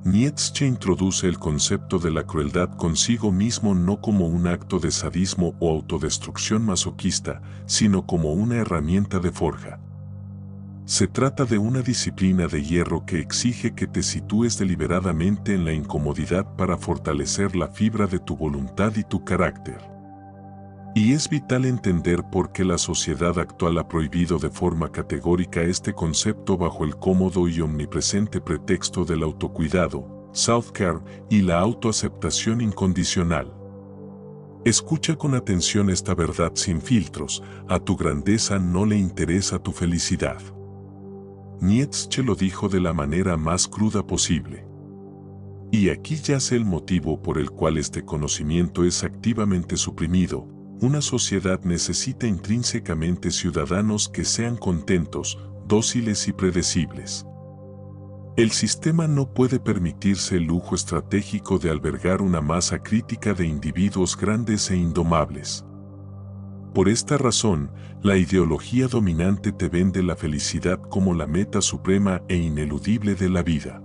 Speaker 1: Nietzsche introduce el concepto de la crueldad consigo mismo no como un acto de sadismo o autodestrucción masoquista, sino como una herramienta de forja. Se trata de una disciplina de hierro que exige que te sitúes deliberadamente en la incomodidad para fortalecer la fibra de tu voluntad y tu carácter. Y es vital entender por qué la sociedad actual ha prohibido de forma categórica este concepto bajo el cómodo y omnipresente pretexto del autocuidado, self-care y la autoaceptación incondicional. Escucha con atención esta verdad sin filtros: a tu grandeza no le interesa tu felicidad. Nietzsche lo dijo de la manera más cruda posible. Y aquí yace el motivo por el cual este conocimiento es activamente suprimido. Una sociedad necesita intrínsecamente ciudadanos que sean contentos, dóciles y predecibles. El sistema no puede permitirse el lujo estratégico de albergar una masa crítica de individuos grandes e indomables. Por esta razón, la ideología dominante te vende la felicidad como la meta suprema e ineludible de la vida.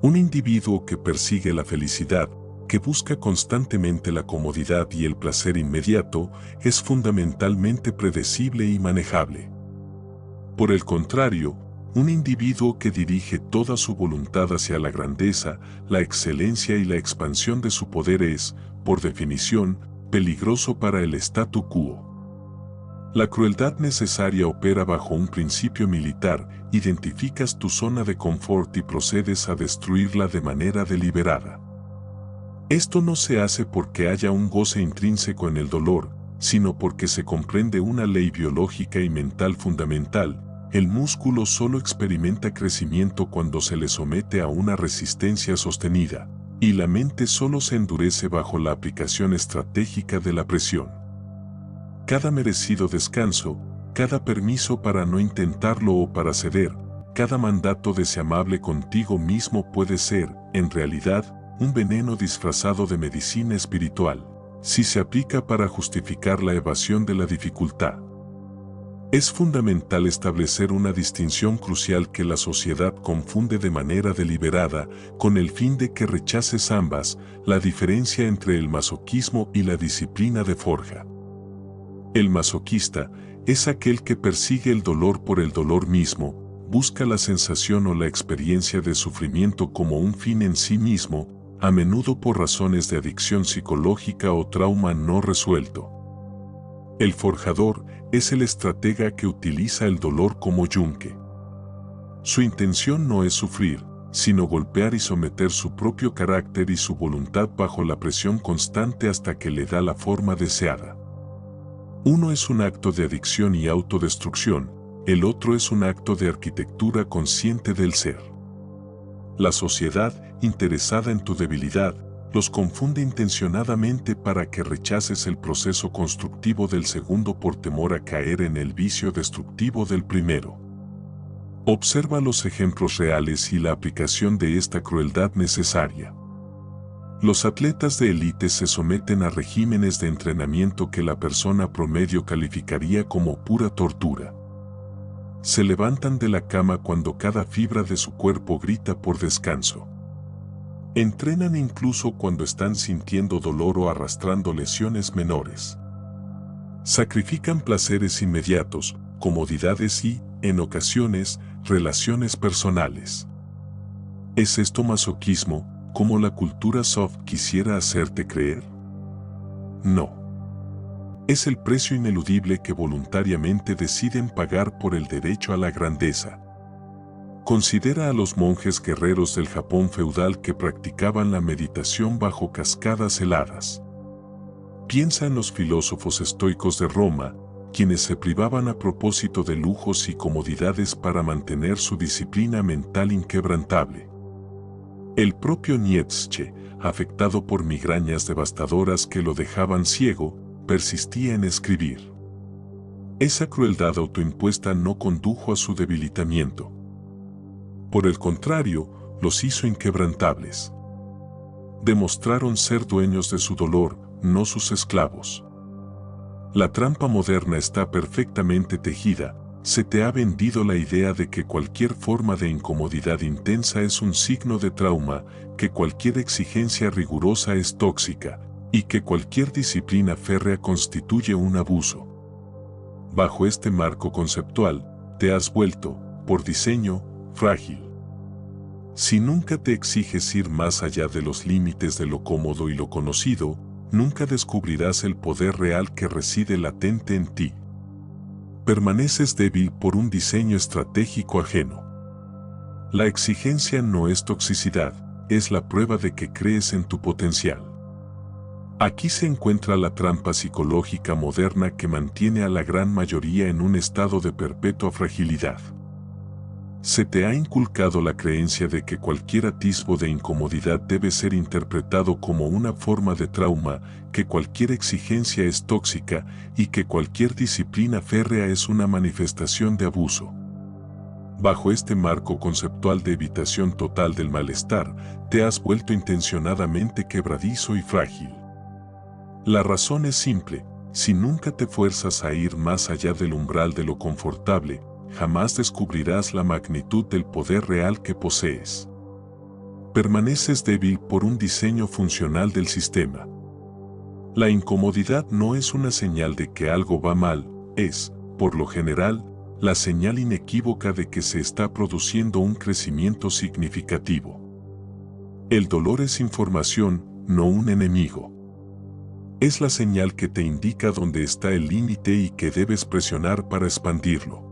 Speaker 1: Un individuo que persigue la felicidad, que busca constantemente la comodidad y el placer inmediato, es fundamentalmente predecible y manejable. Por el contrario, un individuo que dirige toda su voluntad hacia la grandeza, la excelencia y la expansión de su poder es, por definición, peligroso para el statu quo. La crueldad necesaria opera bajo un principio militar: identificas tu zona de confort y procedes a destruirla de manera deliberada. Esto no se hace porque haya un goce intrínseco en el dolor, sino porque se comprende una ley biológica y mental fundamental: el músculo solo experimenta crecimiento cuando se le somete a una resistencia sostenida, y la mente solo se endurece bajo la aplicación estratégica de la presión. Cada merecido descanso, cada permiso para no intentarlo o para ceder, cada mandato de ser amable contigo mismo puede ser, en realidad, un veneno disfrazado de medicina espiritual, si se aplica para justificar la evasión de la dificultad. Es fundamental establecer una distinción crucial que la sociedad confunde de manera deliberada, con el fin de que rechaces ambas: la diferencia entre el masoquismo y la disciplina de forja. El masoquista es aquel que persigue el dolor por el dolor mismo, busca la sensación o la experiencia de sufrimiento como un fin en sí mismo, a menudo por razones de adicción psicológica o trauma no resuelto. El forjador es el estratega que utiliza el dolor como yunque. Su intención no es sufrir, sino golpear y someter su propio carácter y su voluntad bajo la presión constante hasta que le da la forma deseada. Uno es un acto de adicción y autodestrucción, el otro es un acto de arquitectura consciente del ser. La sociedad, interesada en tu debilidad, los confunde intencionadamente para que rechaces el proceso constructivo del segundo por temor a caer en el vicio destructivo del primero. Observa los ejemplos reales y la aplicación de esta crueldad necesaria. Los atletas de élite se someten a regímenes de entrenamiento que la persona promedio calificaría como pura tortura. Se levantan de la cama cuando cada fibra de su cuerpo grita por descanso. Entrenan incluso cuando están sintiendo dolor o arrastrando lesiones menores. Sacrifican placeres inmediatos, comodidades y, en ocasiones, relaciones personales. ¿Es esto masoquismo, como la cultura soft quisiera hacerte creer? No. Es el precio ineludible que voluntariamente deciden pagar por el derecho a la grandeza. Considera a los monjes guerreros del Japón feudal que practicaban la meditación bajo cascadas heladas. Piensa en los filósofos estoicos de Roma, quienes se privaban a propósito de lujos y comodidades para mantener su disciplina mental inquebrantable. El propio Nietzsche, afectado por migrañas devastadoras que lo dejaban ciego, persistía en escribir. Esa crueldad autoimpuesta no condujo a su debilitamiento. Por el contrario, los hizo inquebrantables. Demostraron ser dueños de su dolor, no sus esclavos. La trampa moderna está perfectamente tejida. Se te ha vendido la idea de que cualquier forma de incomodidad intensa es un signo de trauma, que cualquier exigencia rigurosa es tóxica, y que cualquier disciplina férrea constituye un abuso. Bajo este marco conceptual, te has vuelto, por diseño, frágil. Si nunca te exiges ir más allá de los límites de lo cómodo y lo conocido, nunca descubrirás el poder real que reside latente en ti. Permaneces débil por un diseño estratégico ajeno. La exigencia no es toxicidad, es la prueba de que crees en tu potencial. Aquí se encuentra la trampa psicológica moderna que mantiene a la gran mayoría en un estado de perpetua fragilidad. Se te ha inculcado la creencia de que cualquier atisbo de incomodidad debe ser interpretado como una forma de trauma, que cualquier exigencia es tóxica y que cualquier disciplina férrea es una manifestación de abuso. Bajo este marco conceptual de evitación total del malestar, te has vuelto intencionadamente quebradizo y frágil. La razón es simple: si nunca te fuerzas a ir más allá del umbral de lo confortable, jamás descubrirás la magnitud del poder real que posees. Permaneces débil por un diseño funcional del sistema. La incomodidad no es una señal de que algo va mal, es, por lo general, la señal inequívoca de que se está produciendo un crecimiento significativo. El dolor es información, no un enemigo. Es la señal que te indica dónde está el límite y que debes presionar para expandirlo.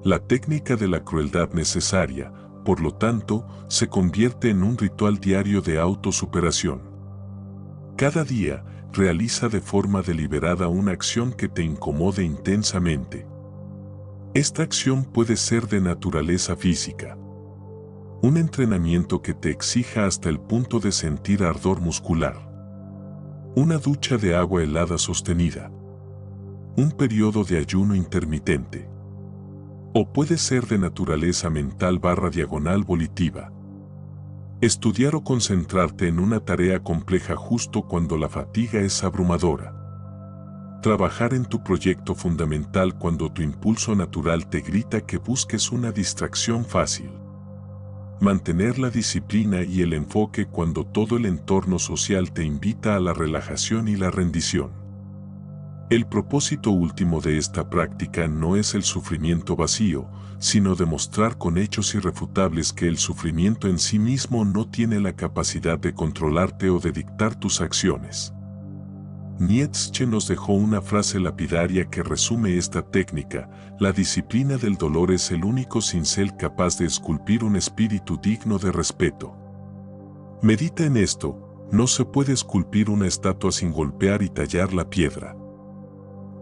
Speaker 1: La técnica de la crueldad necesaria, por lo tanto, se convierte en un ritual diario de autosuperación. Cada día, realiza de forma deliberada una acción que te incomode intensamente. Esta acción puede ser de naturaleza física. Un entrenamiento que te exija hasta el punto de sentir ardor muscular. Una ducha de agua helada sostenida. Un periodo de ayuno intermitente. O puede ser de naturaleza mental / volitiva. Estudiar o concentrarte en una tarea compleja justo cuando la fatiga es abrumadora. Trabajar en tu proyecto fundamental cuando tu impulso natural te grita que busques una distracción fácil. Mantener la disciplina y el enfoque cuando todo el entorno social te invita a la relajación y la rendición. El propósito último de esta práctica no es el sufrimiento vacío, sino demostrar con hechos irrefutables que el sufrimiento en sí mismo no tiene la capacidad de controlarte o de dictar tus acciones. Nietzsche nos dejó una frase lapidaria que resume esta técnica: la disciplina del dolor es el único cincel capaz de esculpir un espíritu digno de respeto. Medita en esto: no se puede esculpir una estatua sin golpear y tallar la piedra.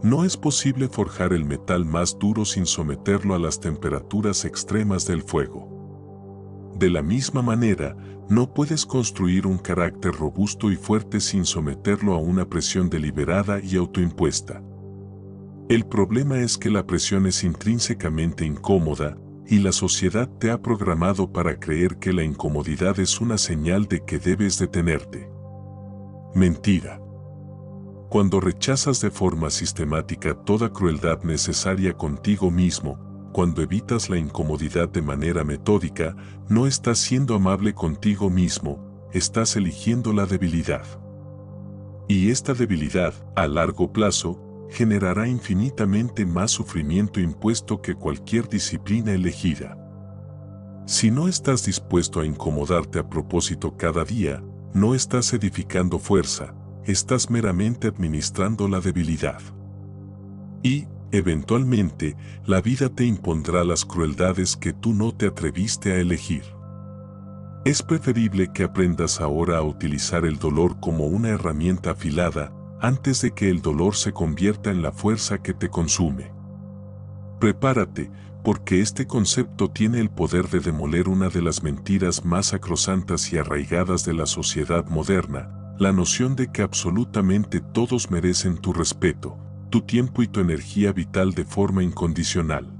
Speaker 1: No es posible forjar el metal más duro sin someterlo a las temperaturas extremas del fuego. De la misma manera, no puedes construir un carácter robusto y fuerte sin someterlo a una presión deliberada y autoimpuesta. El problema es que la presión es intrínsecamente incómoda, y la sociedad te ha programado para creer que la incomodidad es una señal de que debes detenerte. Mentira. Cuando rechazas de forma sistemática toda crueldad necesaria contigo mismo, cuando evitas la incomodidad de manera metódica, no estás siendo amable contigo mismo, estás eligiendo la debilidad. Y esta debilidad, a largo plazo, generará infinitamente más sufrimiento impuesto que cualquier disciplina elegida. Si no estás dispuesto a incomodarte a propósito cada día, no estás edificando fuerza, estás meramente administrando la debilidad. Y, eventualmente, la vida te impondrá las crueldades que tú no te atreviste a elegir. Es preferible que aprendas ahora a utilizar el dolor como una herramienta afilada, antes de que el dolor se convierta en la fuerza que te consume. Prepárate, porque este concepto tiene el poder de demoler una de las mentiras más sacrosantas y arraigadas de la sociedad moderna, la noción de que absolutamente todos merecen tu respeto, tu tiempo y tu energía vital de forma incondicional.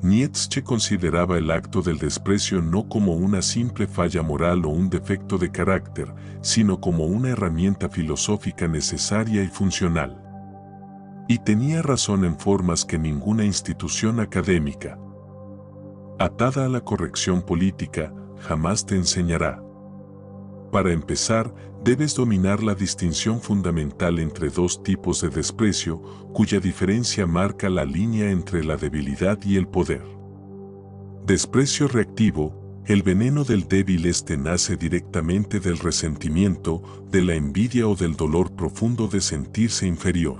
Speaker 1: Nietzsche consideraba el acto del desprecio no como una simple falla moral o un defecto de carácter, sino como una herramienta filosófica necesaria y funcional. Y tenía razón en formas que ninguna institución académica, atada a la corrección política, jamás te enseñará. Para empezar, debes dominar la distinción fundamental entre dos tipos de desprecio, cuya diferencia marca la línea entre la debilidad y el poder. Desprecio reactivo: el veneno del débil nace directamente del resentimiento, de la envidia o del dolor profundo de sentirse inferior.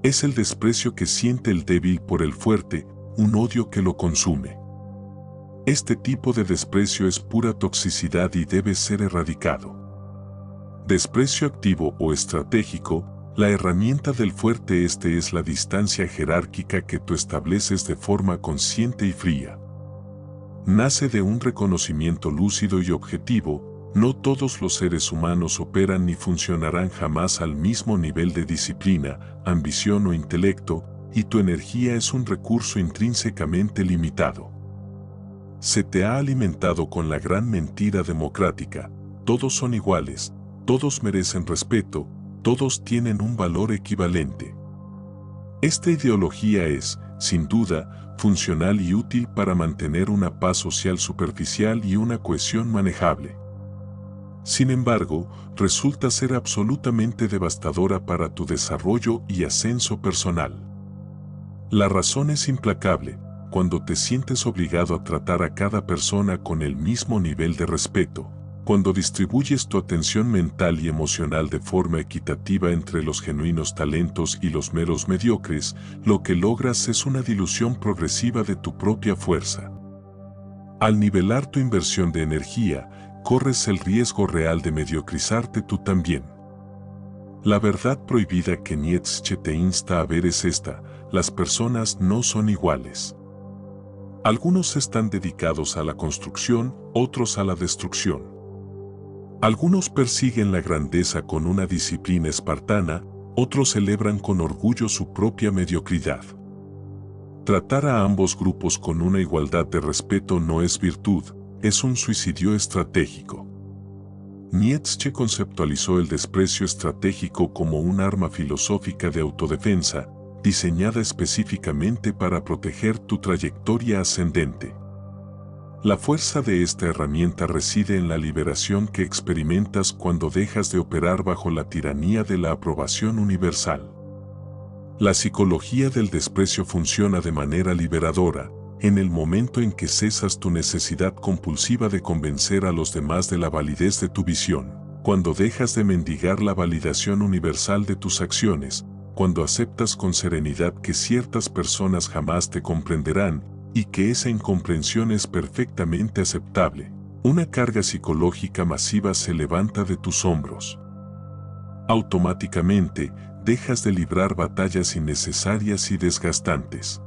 Speaker 1: Es el desprecio que siente el débil por el fuerte, un odio que lo consume. Este tipo de desprecio es pura toxicidad y debe ser erradicado. Desprecio activo o estratégico: la herramienta del fuerte es la distancia jerárquica que tú estableces de forma consciente y fría. Nace de un reconocimiento lúcido y objetivo: no todos los seres humanos operan ni funcionarán jamás al mismo nivel de disciplina, ambición o intelecto, y tu energía es un recurso intrínsecamente limitado. Se te ha alimentado con la gran mentira democrática: todos son iguales, todos merecen respeto, todos tienen un valor equivalente. Esta ideología es, sin duda, funcional y útil para mantener una paz social superficial y una cohesión manejable. Sin embargo, resulta ser absolutamente devastadora para tu desarrollo y ascenso personal. La razón es implacable: cuando te sientes obligado a tratar a cada persona con el mismo nivel de respeto, cuando distribuyes tu atención mental y emocional de forma equitativa entre los genuinos talentos y los meros mediocres, lo que logras es una dilución progresiva de tu propia fuerza. Al nivelar tu inversión de energía, corres el riesgo real de mediocrizarte tú también. La verdad prohibida que Nietzsche te insta a ver es esta: las personas no son iguales. Algunos están dedicados a la construcción, otros a la destrucción. Algunos persiguen la grandeza con una disciplina espartana, otros celebran con orgullo su propia mediocridad. Tratar a ambos grupos con una igualdad de respeto no es virtud, es un suicidio estratégico. Nietzsche conceptualizó el desprecio estratégico como un arma filosófica de autodefensa, diseñada específicamente para proteger tu trayectoria ascendente. La fuerza de esta herramienta reside en la liberación que experimentas cuando dejas de operar bajo la tiranía de la aprobación universal. La psicología del desprecio funciona de manera liberadora, en el momento en que cesas tu necesidad compulsiva de convencer a los demás de la validez de tu visión, Cuando dejas de mendigar la validación universal de tus acciones, cuando aceptas con serenidad que ciertas personas jamás te comprenderán y que esa incomprensión es perfectamente aceptable, una carga psicológica masiva se levanta de tus hombros. Automáticamente, dejas de librar batallas innecesarias y desgastantes.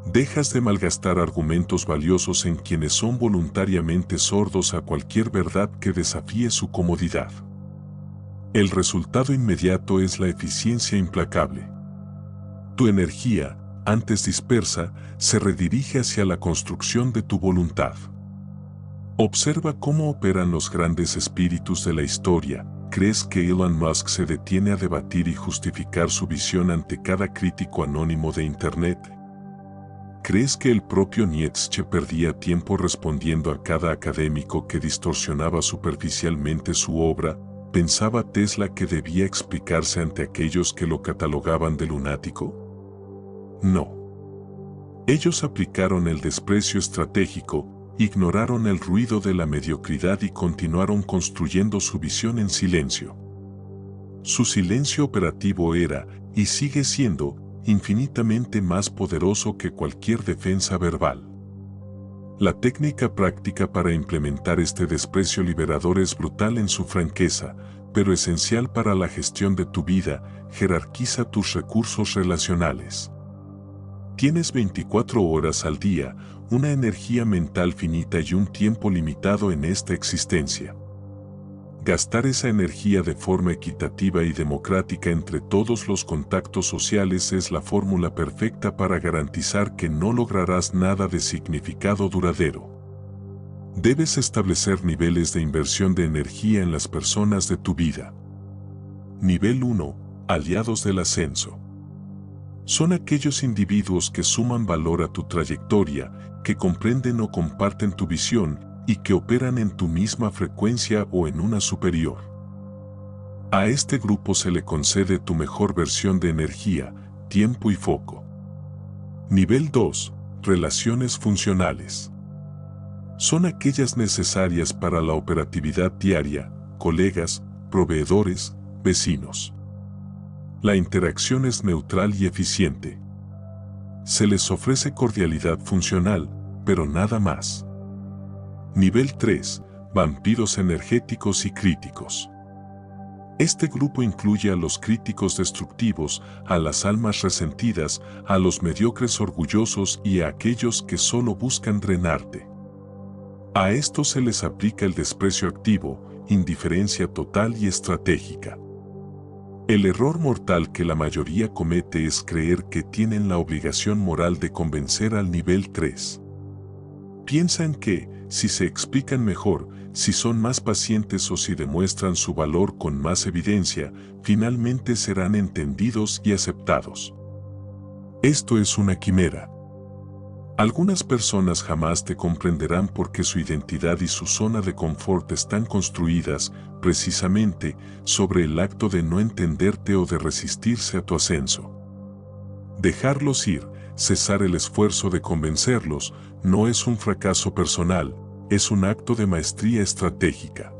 Speaker 1: Dejas de malgastar argumentos valiosos en quienes son voluntariamente sordos a cualquier verdad que desafíe su comodidad. El resultado inmediato es la eficiencia implacable. Tu energía, antes dispersa, se redirige hacia la construcción de tu voluntad. Observa cómo operan los grandes espíritus de la historia. ¿Crees que Elon Musk se detiene a debatir y justificar su visión ante cada crítico anónimo de Internet? ¿Crees que el propio Nietzsche perdía tiempo respondiendo a cada académico que distorsionaba superficialmente su obra? ¿Pensaba Tesla que debía explicarse ante aquellos que lo catalogaban de lunático? No. Ellos aplicaron el desprecio estratégico, ignoraron el ruido de la mediocridad y continuaron construyendo su visión en silencio. Su silencio operativo era, y sigue siendo, infinitamente más poderoso que cualquier defensa verbal. La técnica práctica para implementar este desprecio liberador es brutal en su franqueza, pero esencial para la gestión de tu vida. Jerarquiza tus recursos relacionales. Tienes 24 horas al día, una energía mental finita y un tiempo limitado en esta existencia. Gastar esa energía de forma equitativa y democrática entre todos los contactos sociales es la fórmula perfecta para garantizar que no lograrás nada de significado duradero. Debes establecer niveles de inversión de energía en las personas de tu vida. Nivel 1. Aliados del ascenso. Son aquellos individuos que suman valor a tu trayectoria, que comprenden o comparten tu visión, y que operan en tu misma frecuencia o en una superior. A este grupo se le concede tu mejor versión de energía, tiempo y foco. Nivel 2. Relaciones funcionales. Son aquellas necesarias para la operatividad diaria, colegas, proveedores, vecinos. La interacción es neutral y eficiente. Se les ofrece cordialidad funcional, pero nada más. Nivel 3. Vampiros energéticos y críticos. Este grupo incluye a los críticos destructivos, a las almas resentidas, a los mediocres orgullosos y a aquellos que solo buscan drenarte. A estos se les aplica el desprecio activo, indiferencia total y estratégica. El error mortal que la mayoría comete es creer que tienen la obligación moral de convencer al nivel 3. Piensan que, si se explican mejor, si son más pacientes o si demuestran su valor con más evidencia, finalmente serán entendidos y aceptados. Esto es una quimera. Algunas personas jamás te comprenderán porque su identidad y su zona de confort están construidas, precisamente, sobre el acto de no entenderte o de resistirse a tu ascenso. Dejarlos ir, cesar el esfuerzo de convencerlos, no es un fracaso personal, es un acto de maestría estratégica.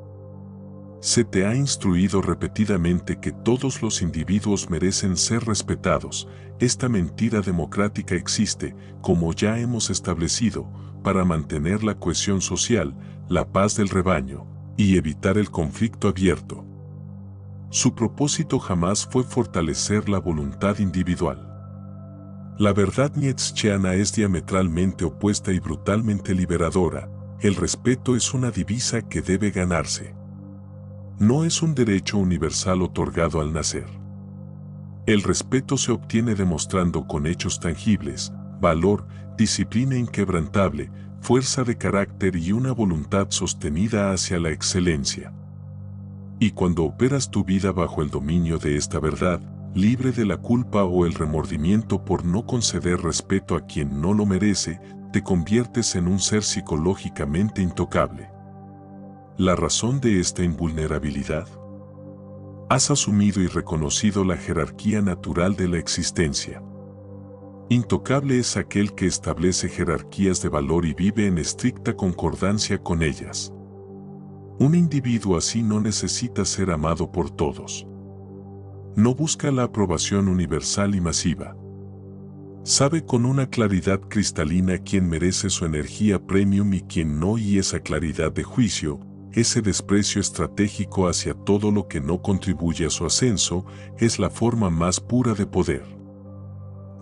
Speaker 1: Se te ha instruido repetidamente que todos los individuos merecen ser respetados. Esta mentira democrática existe, como ya hemos establecido, para mantener la cohesión social, la paz del rebaño, y evitar el conflicto abierto. Su propósito jamás fue fortalecer la voluntad individual. La verdad nietzscheana es diametralmente opuesta y brutalmente liberadora. El respeto es una divisa que debe ganarse. No es un derecho universal otorgado al nacer. El respeto se obtiene demostrando con hechos tangibles, valor, disciplina inquebrantable, fuerza de carácter y una voluntad sostenida hacia la excelencia. Y cuando operas tu vida bajo el dominio de esta verdad, libre de la culpa o el remordimiento por no conceder respeto a quien no lo merece, te conviertes en un ser psicológicamente intocable. ¿La razón de esta invulnerabilidad? Has asumido y reconocido la jerarquía natural de la existencia. Intocable es aquel que establece jerarquías de valor y vive en estricta concordancia con ellas. Un individuo así no necesita ser amado por todos. No busca la aprobación universal y masiva. Sabe con una claridad cristalina quién merece su energía premium y quién no, y esa claridad de juicio, ese desprecio estratégico hacia todo lo que no contribuye a su ascenso, es la forma más pura de poder.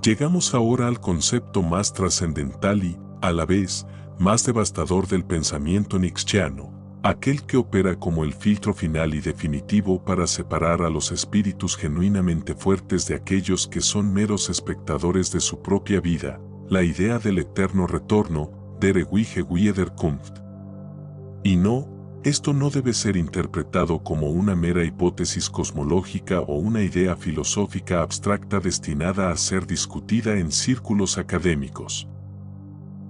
Speaker 1: Llegamos ahora al concepto más trascendental y, a la vez, más devastador del pensamiento nietzscheano, aquel que opera como el filtro final y definitivo para separar a los espíritus genuinamente fuertes de aquellos que son meros espectadores de su propia vida, la idea del eterno retorno, der ewige Wiederkunft. Y no, esto no debe ser interpretado como una mera hipótesis cosmológica o una idea filosófica abstracta destinada a ser discutida en círculos académicos.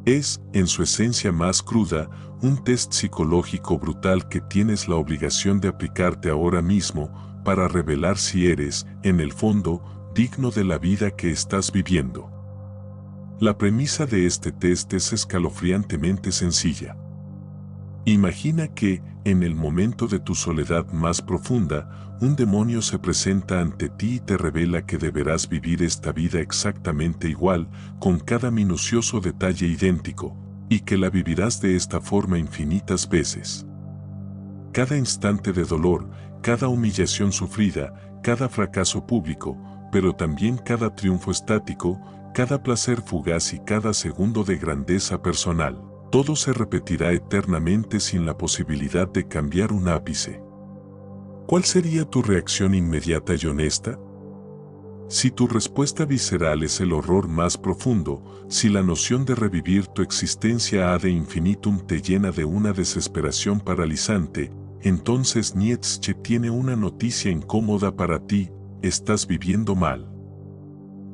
Speaker 1: Es, en su esencia más cruda, un test psicológico brutal que tienes la obligación de aplicarte ahora mismo para revelar si eres, en el fondo, digno de la vida que estás viviendo. La premisa de este test es escalofriantemente sencilla. Imagina que, en el momento de tu soledad más profunda, un demonio se presenta ante ti y te revela que deberás vivir esta vida exactamente igual, con cada minucioso detalle idéntico, y que la vivirás de esta forma infinitas veces. Cada instante de dolor, cada humillación sufrida, cada fracaso público, pero también cada triunfo estático, cada placer fugaz y cada segundo de grandeza personal. Todo se repetirá eternamente sin la posibilidad de cambiar un ápice. ¿Cuál sería tu reacción inmediata y honesta? Si tu respuesta visceral es el horror más profundo, si la noción de revivir tu existencia ad infinitum te llena de una desesperación paralizante, entonces Nietzsche tiene una noticia incómoda para ti: estás viviendo mal.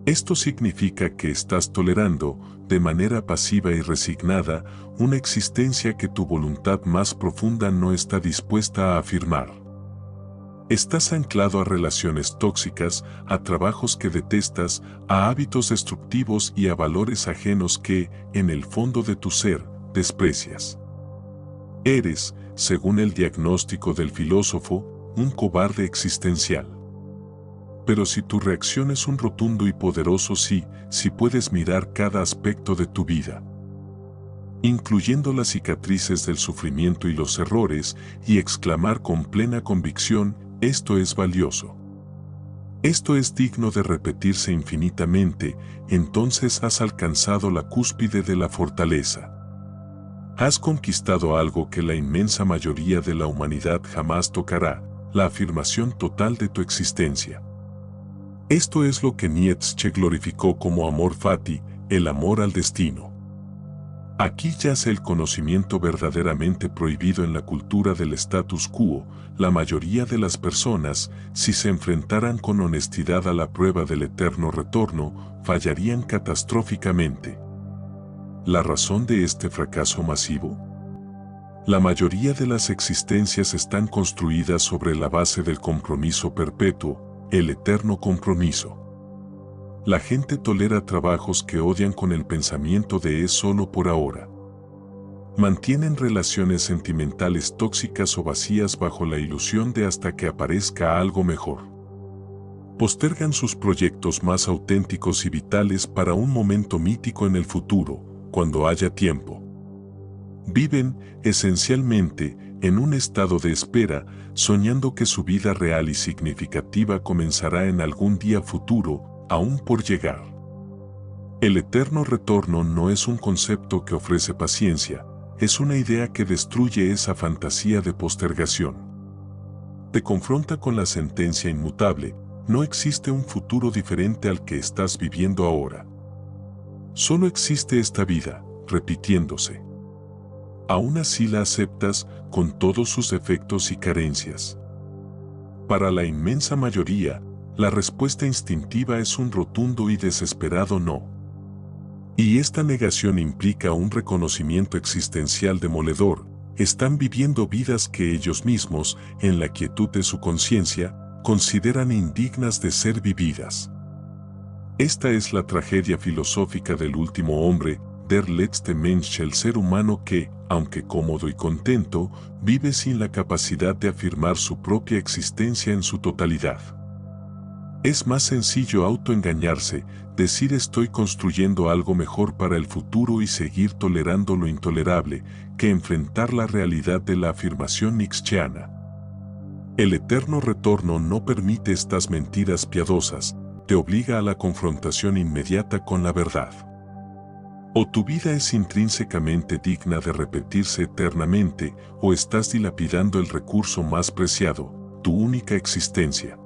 Speaker 1: Esto significa que estás tolerando, de manera pasiva y resignada, una existencia que tu voluntad más profunda no está dispuesta a afirmar. Estás anclado a relaciones tóxicas, a trabajos que detestas, a hábitos destructivos y a valores ajenos que, en el fondo de tu ser, desprecias. Eres, según el diagnóstico del filósofo, un cobarde existencial. Pero si tu reacción es un rotundo y poderoso sí, si puedes mirar cada aspecto de tu vida, incluyendo las cicatrices del sufrimiento y los errores, y exclamar con plena convicción: esto es valioso. Esto es digno de repetirse infinitamente, entonces has alcanzado la cúspide de la fortaleza. Has conquistado algo que la inmensa mayoría de la humanidad jamás tocará: la afirmación total de tu existencia. Esto es lo que Nietzsche glorificó como amor fati, el amor al destino. Aquí yace el conocimiento verdaderamente prohibido en la cultura del status quo. La mayoría de las personas, si se enfrentaran con honestidad a la prueba del eterno retorno, fallarían catastróficamente. ¿La razón de este fracaso masivo? La mayoría de las existencias están construidas sobre la base del compromiso perpetuo, el eterno compromiso. La gente tolera trabajos que odian con el pensamiento de es solo por ahora. Mantienen relaciones sentimentales tóxicas o vacías bajo la ilusión de hasta que aparezca algo mejor. Postergan sus proyectos más auténticos y vitales para un momento mítico en el futuro, cuando haya tiempo. Viven, esencialmente, en un estado de espera, soñando que su vida real y significativa comenzará en algún día futuro, aún por llegar. El eterno retorno no es un concepto que ofrece paciencia, es una idea que destruye esa fantasía de postergación. Te confronta con la sentencia inmutable: no existe un futuro diferente al que estás viviendo ahora. Solo existe esta vida, repitiéndose. Aún así la aceptas, con todos sus defectos y carencias. Para la inmensa mayoría, la respuesta instintiva es un rotundo y desesperado no. Y esta negación implica un reconocimiento existencial demoledor: están viviendo vidas que ellos mismos, en la quietud de su conciencia, consideran indignas de ser vividas. Esta es la tragedia filosófica del último hombre, der letzte Mensch, el ser humano que, aunque cómodo y contento, vive sin la capacidad de afirmar su propia existencia en su totalidad. Es más sencillo autoengañarse, decir estoy construyendo algo mejor para el futuro y seguir tolerando lo intolerable, que enfrentar la realidad de la afirmación nietzscheana. El eterno retorno no permite estas mentiras piadosas, te obliga a la confrontación inmediata con la verdad. O tu vida es intrínsecamente digna de repetirse eternamente, o estás dilapidando el recurso más preciado, tu única existencia.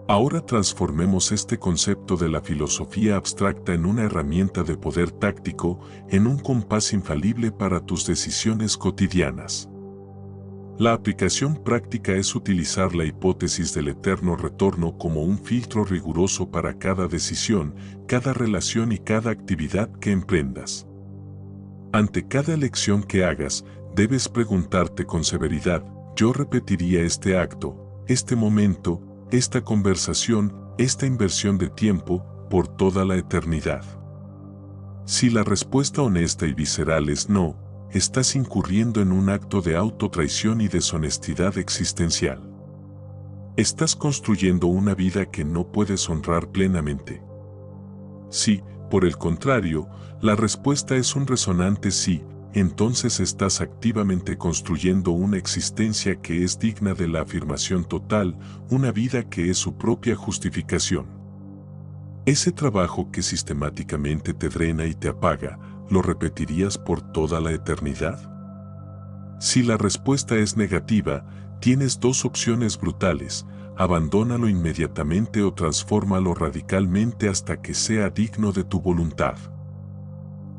Speaker 1: Ahora transformemos este concepto de la filosofía abstracta en una herramienta de poder táctico, en un compás infalible para tus decisiones cotidianas. La aplicación práctica es utilizar la hipótesis del eterno retorno como un filtro riguroso para cada decisión, cada relación y cada actividad que emprendas. Ante cada elección que hagas, debes preguntarte con severidad, ¿yo repetiría este acto, este momento, esta conversación, esta inversión de tiempo, por toda la eternidad? Si la respuesta honesta y visceral es no, estás incurriendo en un acto de autotraición y deshonestidad existencial. Estás construyendo una vida que no puedes honrar plenamente. Si, por el contrario, la respuesta es un resonante sí, entonces estás activamente construyendo una existencia que es digna de la afirmación total, una vida que es su propia justificación. Ese trabajo que sistemáticamente te drena y te apaga, ¿lo repetirías por toda la eternidad? Si la respuesta es negativa, tienes dos opciones brutales: abandónalo inmediatamente o transfórmalo radicalmente hasta que sea digno de tu voluntad.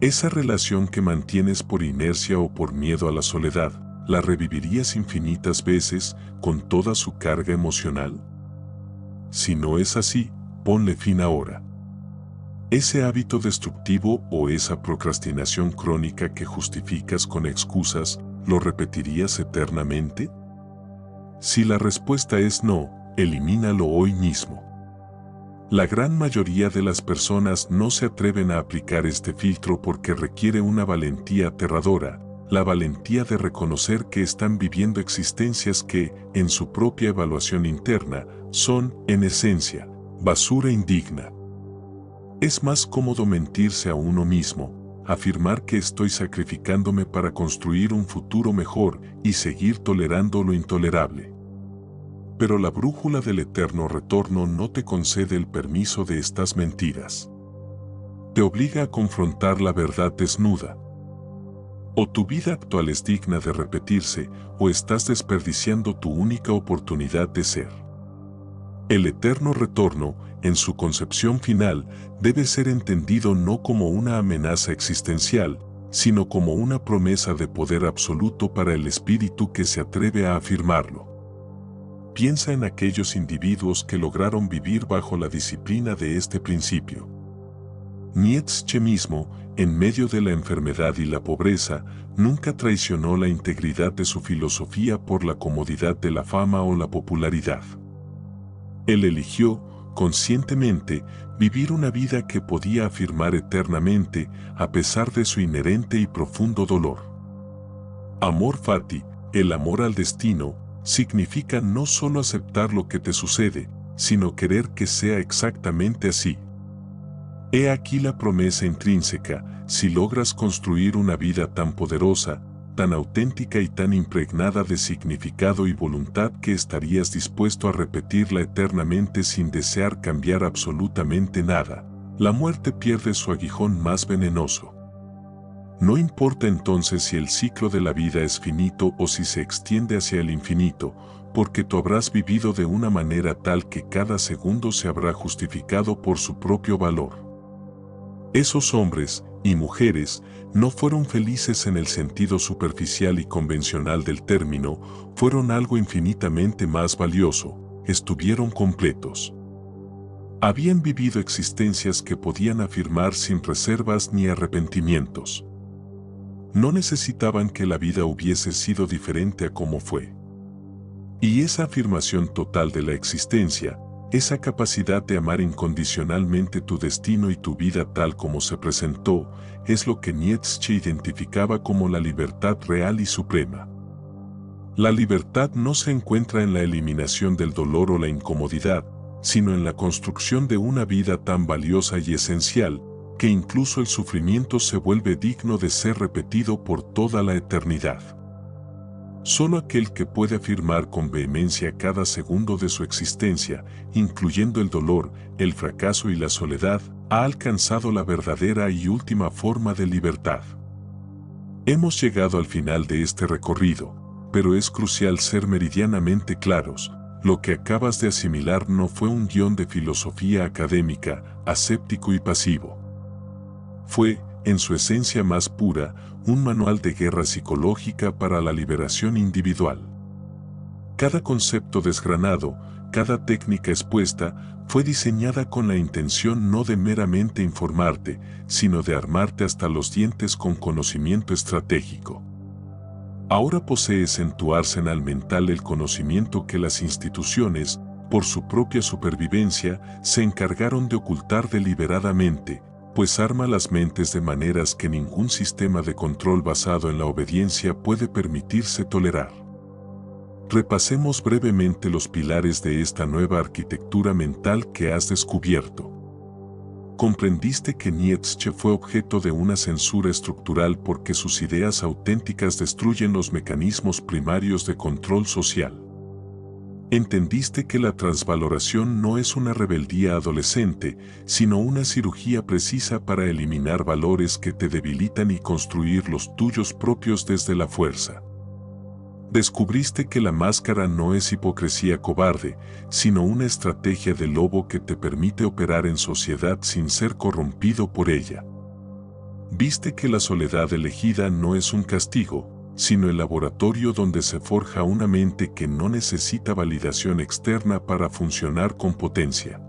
Speaker 1: Esa relación que mantienes por inercia o por miedo a la soledad, ¿la revivirías infinitas veces con toda su carga emocional? Si no es así, ponle fin ahora. Ese hábito destructivo o esa procrastinación crónica que justificas con excusas, ¿lo repetirías eternamente? Si la respuesta es no, elimínalo hoy mismo. La gran mayoría de las personas no se atreven a aplicar este filtro porque requiere una valentía aterradora, la valentía de reconocer que están viviendo existencias que, en su propia evaluación interna, son, en esencia, basura indigna. Es más cómodo mentirse a uno mismo, afirmar que estoy sacrificándome para construir un futuro mejor y seguir tolerando lo intolerable. Pero la brújula del eterno retorno no te concede el permiso de estas mentiras. Te obliga a confrontar la verdad desnuda. O tu vida actual es digna de repetirse, o estás desperdiciando tu única oportunidad de ser. El eterno retorno, en su concepción final, debe ser entendido no como una amenaza existencial, sino como una promesa de poder absoluto para el espíritu que se atreve a afirmarlo. Piensa en aquellos individuos que lograron vivir bajo la disciplina de este principio. Nietzsche mismo, en medio de la enfermedad y la pobreza, nunca traicionó la integridad de su filosofía por la comodidad de la fama o la popularidad. Él eligió, conscientemente, vivir una vida que podía afirmar eternamente, a pesar de su inherente y profundo dolor. Amor fati, el amor al destino, significa no solo aceptar lo que te sucede, sino querer que sea exactamente así. He aquí la promesa intrínseca: si logras construir una vida tan poderosa, tan auténtica y tan impregnada de significado y voluntad que estarías dispuesto a repetirla eternamente sin desear cambiar absolutamente nada, la muerte pierde su aguijón más venenoso. No importa entonces si el ciclo de la vida es finito o si se extiende hacia el infinito, porque tú habrás vivido de una manera tal que cada segundo se habrá justificado por su propio valor. Esos hombres y mujeres no fueron felices en el sentido superficial y convencional del término, fueron algo infinitamente más valioso, estuvieron completos. Habían vivido existencias que podían afirmar sin reservas ni arrepentimientos. No necesitaban que la vida hubiese sido diferente a como fue. Y esa afirmación total de la existencia, Esa capacidad de amar incondicionalmente tu destino y tu vida tal como se presentó, es lo que Nietzsche identificaba como la libertad real y suprema. La libertad no se encuentra en la eliminación del dolor o la incomodidad, sino en la construcción de una vida tan valiosa y esencial, que incluso el sufrimiento se vuelve digno de ser repetido por toda la eternidad. Solo aquel que puede afirmar con vehemencia cada segundo de su existencia, incluyendo el dolor, el fracaso y la soledad, ha alcanzado la verdadera y última forma de libertad. Hemos llegado al final de este recorrido, pero es crucial ser meridianamente claros. Lo que acabas de asimilar no fue un guión de filosofía académica, aséptico y pasivo. Fue, en su esencia más pura, un manual de guerra psicológica para la liberación individual. Cada concepto desgranado, cada técnica expuesta, fue diseñada con la intención no de meramente informarte, sino de armarte hasta los dientes con conocimiento estratégico. Ahora posees en tu arsenal mental el conocimiento que las instituciones, por su propia supervivencia, se encargaron de ocultar deliberadamente, pues arma las mentes de maneras que ningún sistema de control basado en la obediencia puede permitirse tolerar. Repasemos brevemente los pilares de esta nueva arquitectura mental que has descubierto. Comprendiste que Nietzsche fue objeto de una censura estructural porque sus ideas auténticas destruyen los mecanismos primarios de control social. Entendiste que la transvaloración no es una rebeldía adolescente, sino una cirugía precisa para eliminar valores que te debilitan y construir los tuyos propios desde la fuerza. Descubriste que la máscara no es hipocresía cobarde, sino una estrategia de lobo que te permite operar en sociedad sin ser corrompido por ella. Viste que la soledad elegida no es un castigo, sino el laboratorio donde se forja una mente que no necesita validación externa para funcionar con potencia.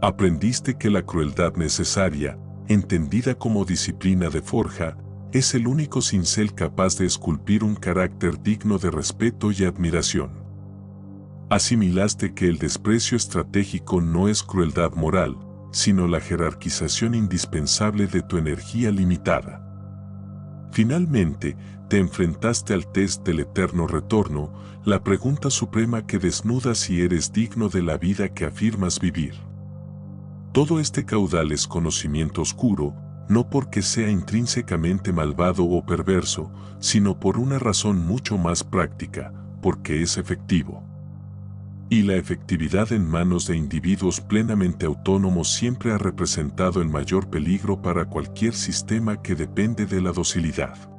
Speaker 1: Aprendiste que la crueldad necesaria, entendida como disciplina de forja, es el único cincel capaz de esculpir un carácter digno de respeto y admiración. Asimilaste que el desprecio estratégico no es crueldad moral, sino la jerarquización indispensable de tu energía limitada. Finalmente, te enfrentaste al test del eterno retorno, la pregunta suprema que desnuda si eres digno de la vida que afirmas vivir. Todo este caudal es conocimiento oscuro, no porque sea intrínsecamente malvado o perverso, sino por una razón mucho más práctica, porque es efectivo. Y la efectividad en manos de individuos plenamente autónomos siempre ha representado el mayor peligro para cualquier sistema que depende de la docilidad.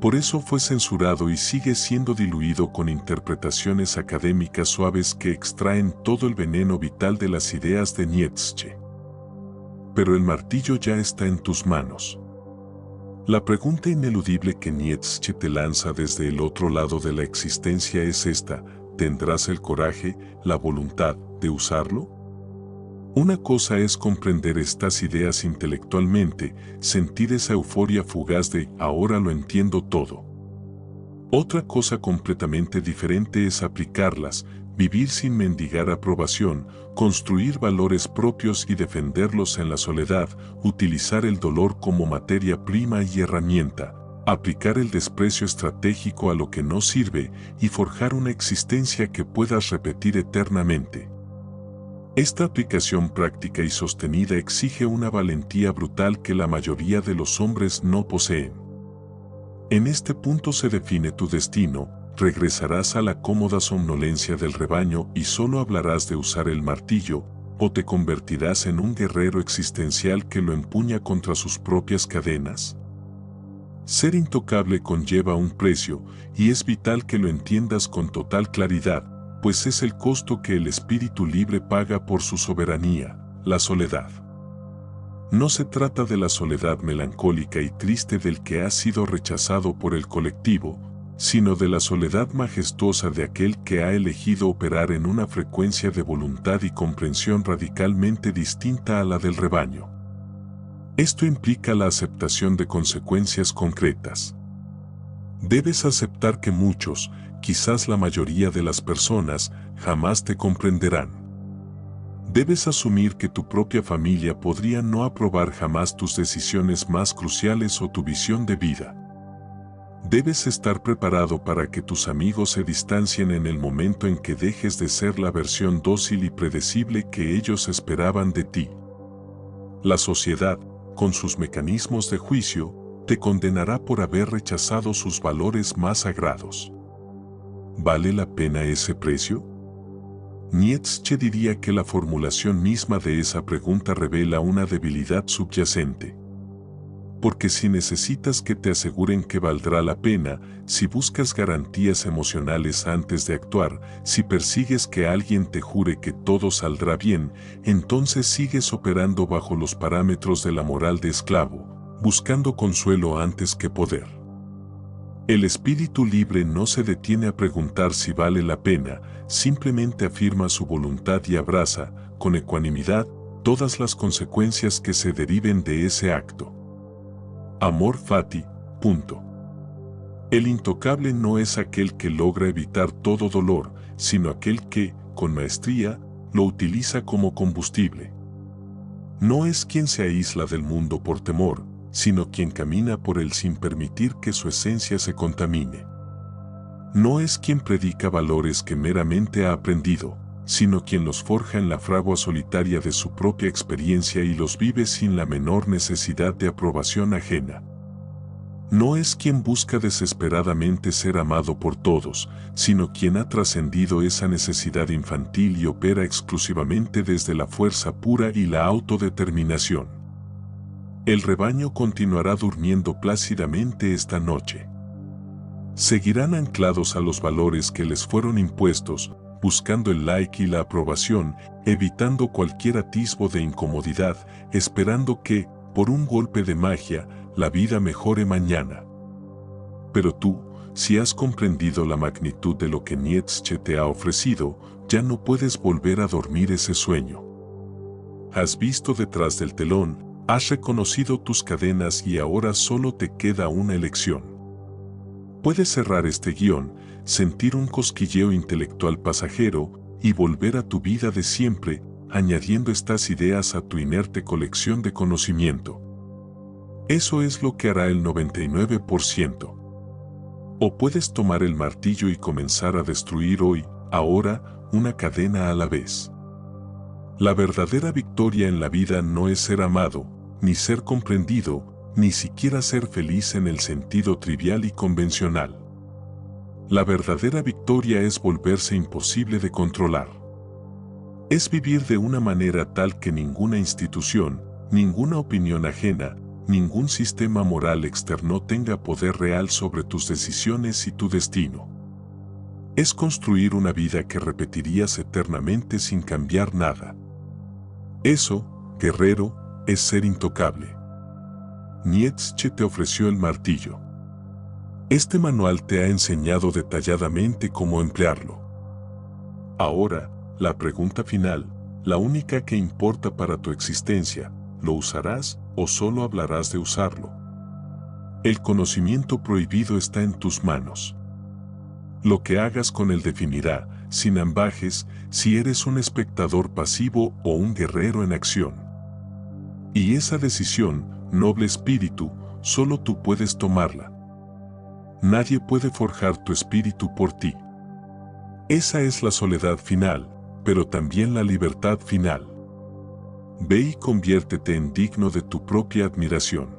Speaker 1: Por eso fue censurado y sigue siendo diluido con interpretaciones académicas suaves que extraen todo el veneno vital de las ideas de Nietzsche. Pero el martillo ya está en tus manos. La pregunta ineludible que Nietzsche te lanza desde el otro lado de la existencia es esta: ¿tendrás el coraje, la voluntad, de usarlo? Una cosa es comprender estas ideas intelectualmente, sentir esa euforia fugaz de «ahora lo entiendo todo». Otra cosa completamente diferente es aplicarlas, vivir sin mendigar aprobación, construir valores propios y defenderlos en la soledad, utilizar el dolor como materia prima y herramienta, aplicar el desprecio estratégico a lo que no sirve y forjar una existencia que puedas repetir eternamente. Esta aplicación práctica y sostenida exige una valentía brutal que la mayoría de los hombres no poseen. En este punto se define tu destino, regresarás a la cómoda somnolencia del rebaño y solo hablarás de usar el martillo, o te convertirás en un guerrero existencial que lo empuña contra sus propias cadenas. Ser intocable conlleva un precio, y es vital que lo entiendas con total claridad, pues es el costo que el espíritu libre paga por su soberanía, la soledad. No se trata de la soledad melancólica y triste del que ha sido rechazado por el colectivo, sino de la soledad majestuosa de aquel que ha elegido operar en una frecuencia de voluntad y comprensión radicalmente distinta a la del rebaño. Esto implica la aceptación de consecuencias concretas. Debes aceptar que muchos, quizás la mayoría de las personas, jamás te comprenderán. Debes asumir que tu propia familia podría no aprobar jamás tus decisiones más cruciales o tu visión de vida. Debes estar preparado para que tus amigos se distancien en el momento en que dejes de ser la versión dócil y predecible que ellos esperaban de ti. La sociedad, con sus mecanismos de juicio, te condenará por haber rechazado sus valores más sagrados. ¿Vale la pena ese precio? Nietzsche diría que la formulación misma de esa pregunta revela una debilidad subyacente. Porque si necesitas que te aseguren que valdrá la pena, si buscas garantías emocionales antes de actuar, si persigues que alguien te jure que todo saldrá bien, entonces sigues operando bajo los parámetros de la moral de esclavo, buscando consuelo antes que poder. El espíritu libre no se detiene a preguntar si vale la pena, simplemente afirma su voluntad y abraza, con ecuanimidad, todas las consecuencias que se deriven de ese acto. Amor fati, punto. El intocable no es aquel que logra evitar todo dolor, sino aquel que, con maestría, lo utiliza como combustible. No es quien se aísla del mundo por temor, sino quien camina por él sin permitir que su esencia se contamine. No es quien predica valores que meramente ha aprendido, sino quien los forja en la fragua solitaria de su propia experiencia y los vive sin la menor necesidad de aprobación ajena. No es quien busca desesperadamente ser amado por todos, sino quien ha trascendido esa necesidad infantil y opera exclusivamente desde la fuerza pura y la autodeterminación. El rebaño continuará durmiendo plácidamente esta noche. Seguirán anclados a los valores que les fueron impuestos, buscando el like y la aprobación, evitando cualquier atisbo de incomodidad, esperando que, por un golpe de magia, la vida mejore mañana. Pero tú, si has comprendido la magnitud de lo que Nietzsche te ha ofrecido, ya no puedes volver a dormir ese sueño. Has visto detrás del telón, has reconocido tus cadenas y ahora solo te queda una elección. Puedes cerrar este guión, sentir un cosquilleo intelectual pasajero y volver a tu vida de siempre, añadiendo estas ideas a tu inerte colección de conocimiento. Eso es lo que hará el 99%. O puedes tomar el martillo y comenzar a destruir hoy, ahora, una cadena a la vez. La verdadera victoria en la vida no es ser amado, ni ser comprendido, ni siquiera ser feliz en el sentido trivial y convencional. La verdadera victoria es volverse imposible de controlar. Es vivir de una manera tal que ninguna institución, ninguna opinión ajena, ningún sistema moral externo tenga poder real sobre tus decisiones y tu destino. Es construir una vida que repetirías eternamente sin cambiar nada. Eso, guerrero, es ser intocable. Nietzsche te ofreció el martillo. Este manual te ha enseñado detalladamente cómo emplearlo. Ahora, la pregunta final, la única que importa para tu existencia, ¿lo usarás o solo hablarás de usarlo? El conocimiento prohibido está en tus manos. Lo que hagas con él definirá, sin ambajes, si eres un espectador pasivo o un guerrero en acción. Y esa decisión, noble espíritu, solo tú puedes tomarla. Nadie puede forjar tu espíritu por ti. Esa es la soledad final, pero también la libertad final. Ve y conviértete en digno de tu propia admiración.